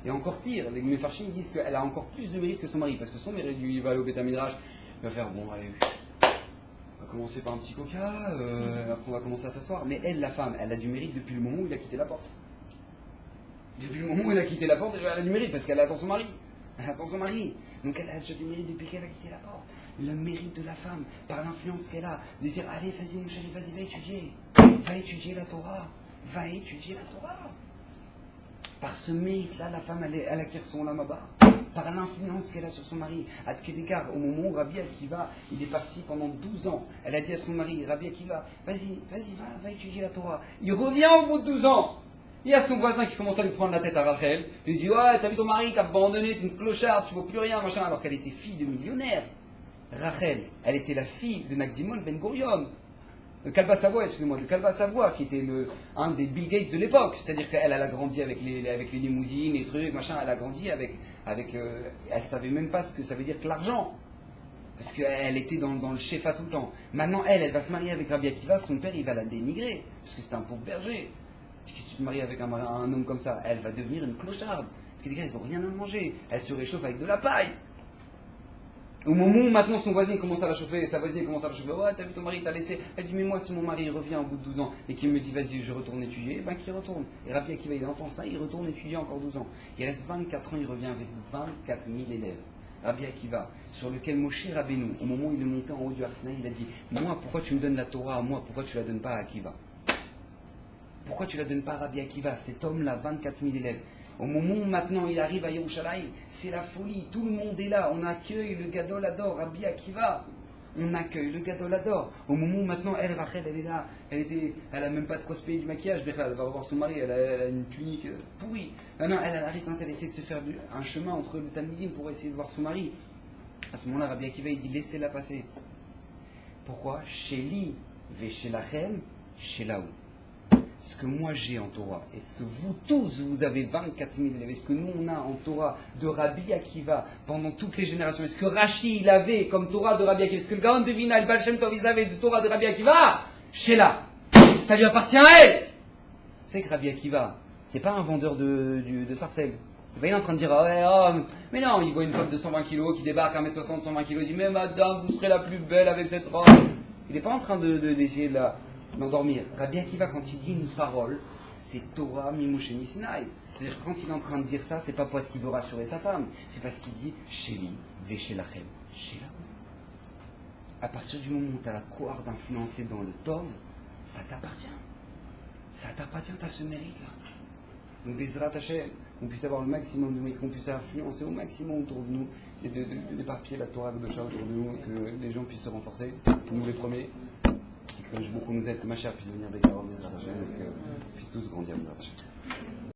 Speaker 1: Et encore pire, les Mefarshim disent qu'elle a encore plus de mérite que son mari. Parce que son mari, lui, il va aller au Beth Midrash, il va faire, bon, allez, on va commencer par un petit coca, après on va commencer à s'asseoir. Mais elle, la femme, elle a du mérite depuis le moment où il a quitté la porte. Depuis le moment où il a quitté la porte, elle a du mérite parce qu'elle attend son mari. Donc elle a déjà du mérite depuis qu'elle a quitté la porte. Le mérite de la femme, par l'influence qu'elle a, de dire, allez, vas-y mon chéri, vas-y, va étudier. Va étudier la Torah. Par ce mérite-là, la femme, elle acquiert son Olam Haba. Par l'influence qu'elle a sur son mari. Adkedekar, au moment où Rabbi Akiva, il est parti pendant 12 ans, elle a dit à son mari, Rabbi Akiva, vas-y, va étudier la Torah. Il revient au bout de 12 ans. Il y a son voisin qui commence à lui prendre la tête à Rachel. Il lui dit, ouais, t'as vu ton mari qui a abandonné, t'es une clocharde, tu vois plus rien, machin, alors qu'elle était fille de millionnaire. Rachel, elle était la fille de Nakdimon Ben Gurion. De Kalba Savoie, qui était un des Bill Gates de l'époque. C'est-à-dire qu'elle a grandi avec les limousines, les trucs, machin. Elle a grandi elle savait même pas ce que ça veut dire que l'argent. Parce qu'elle était dans le shefa tout le temps. Maintenant, elle va se marier avec Rabbi Akiva, son père, il va la dénigrer. Parce que c'était un pauvre berger. Si tu te maries avec un homme comme ça, elle va devenir une clocharde. Parce que les gars, ils n'ont rien à manger. Elle se réchauffe avec de la paille. Au moment où maintenant son voisin commence à la chauffer, sa voisine commence à la chauffer, ouais, t'as vu ton mari, t'as laissé. Elle dit, mais moi, si mon mari revient au bout de 12 ans et qu'il me dit, vas-y, je retourne étudier, ben qu'il retourne. Et Rabbi Akiva, il entend ça, il retourne étudier encore 12 ans. Il reste 24 ans, il revient avec 24 000 élèves. Rabbi Akiva, sur lequel Moshe Rabbeinu, au moment où il est monté en haut du Arsinaï, il a dit, moi, pourquoi tu me donnes la Torah à moi, pourquoi tu la donnes pas à Akiva? Pourquoi tu la donnes pas à Rabbi Akiva? Cet homme-là, 24 000 élèves. Au moment où maintenant il arrive à Yerushalayim, c'est la folie, tout le monde est là, on accueille le Gadol Hador, Rabbi Akiva, on accueille le Gadol Hador. Au moment où maintenant elle, Rachel, elle est là, elle a même pas de quoi se payer du maquillage, elle va revoir son mari, elle a une tunique pourrie. Maintenant elle arrive quand elle essaie de se faire un chemin entre le Talmidim pour essayer de voir son mari. À ce moment-là, Rabbi Akiva il dit laissez-la passer. Pourquoi? Chez Li, chez Lachem, chez Laou. Ce que moi j'ai en Torah, et ce que vous tous, vous avez 24 000 élèves, et ce que nous on a en Torah de Rabbi Akiva pendant toutes les générations, et ce que Rashi il avait comme Torah de Rabbi Akiva, ce que le Gaon de Vina, le Baal Shem Tov, ils avaient de Torah de Rabbi Akiva, Sheila, ça lui appartient à elle. C'est que Rabbi Akiva, c'est pas un vendeur de sarcelles. Il est en train de dire, mais non, il voit une femme de 120 kilos qui débarque à 1m60, 120 kilos, il dit, mais madame, vous serez la plus belle avec cette robe. Il n'est pas en train d'essayer de d'endormir. Rabbi Akiva, quand il dit une parole, c'est Torah Mimoshe Misinaï. C'est-à-dire que quand il est en train de dire ça, c'est pas parce qu'il veut rassurer sa femme, c'est parce qu'il dit Sheli, Veshelachem, Shela. À partir du moment où tu as la cohorte d'influencer dans le Tov, ça t'appartient. Ça t'appartient, tu as ce mérite-là. Donc, Bezrat Hashem, qu'on puisse avoir le maximum de mérite, qu'on puisse influencer au maximum autour de nous, et d'éparpiller la Torah de Shah autour de nous, que les gens puissent se renforcer, nous les premiers. Que beaucoup nous aide, que ma chère puisse venir Bécaron, Bezrat Hashem, et que puisse tous grandir, Bezrat Hashem.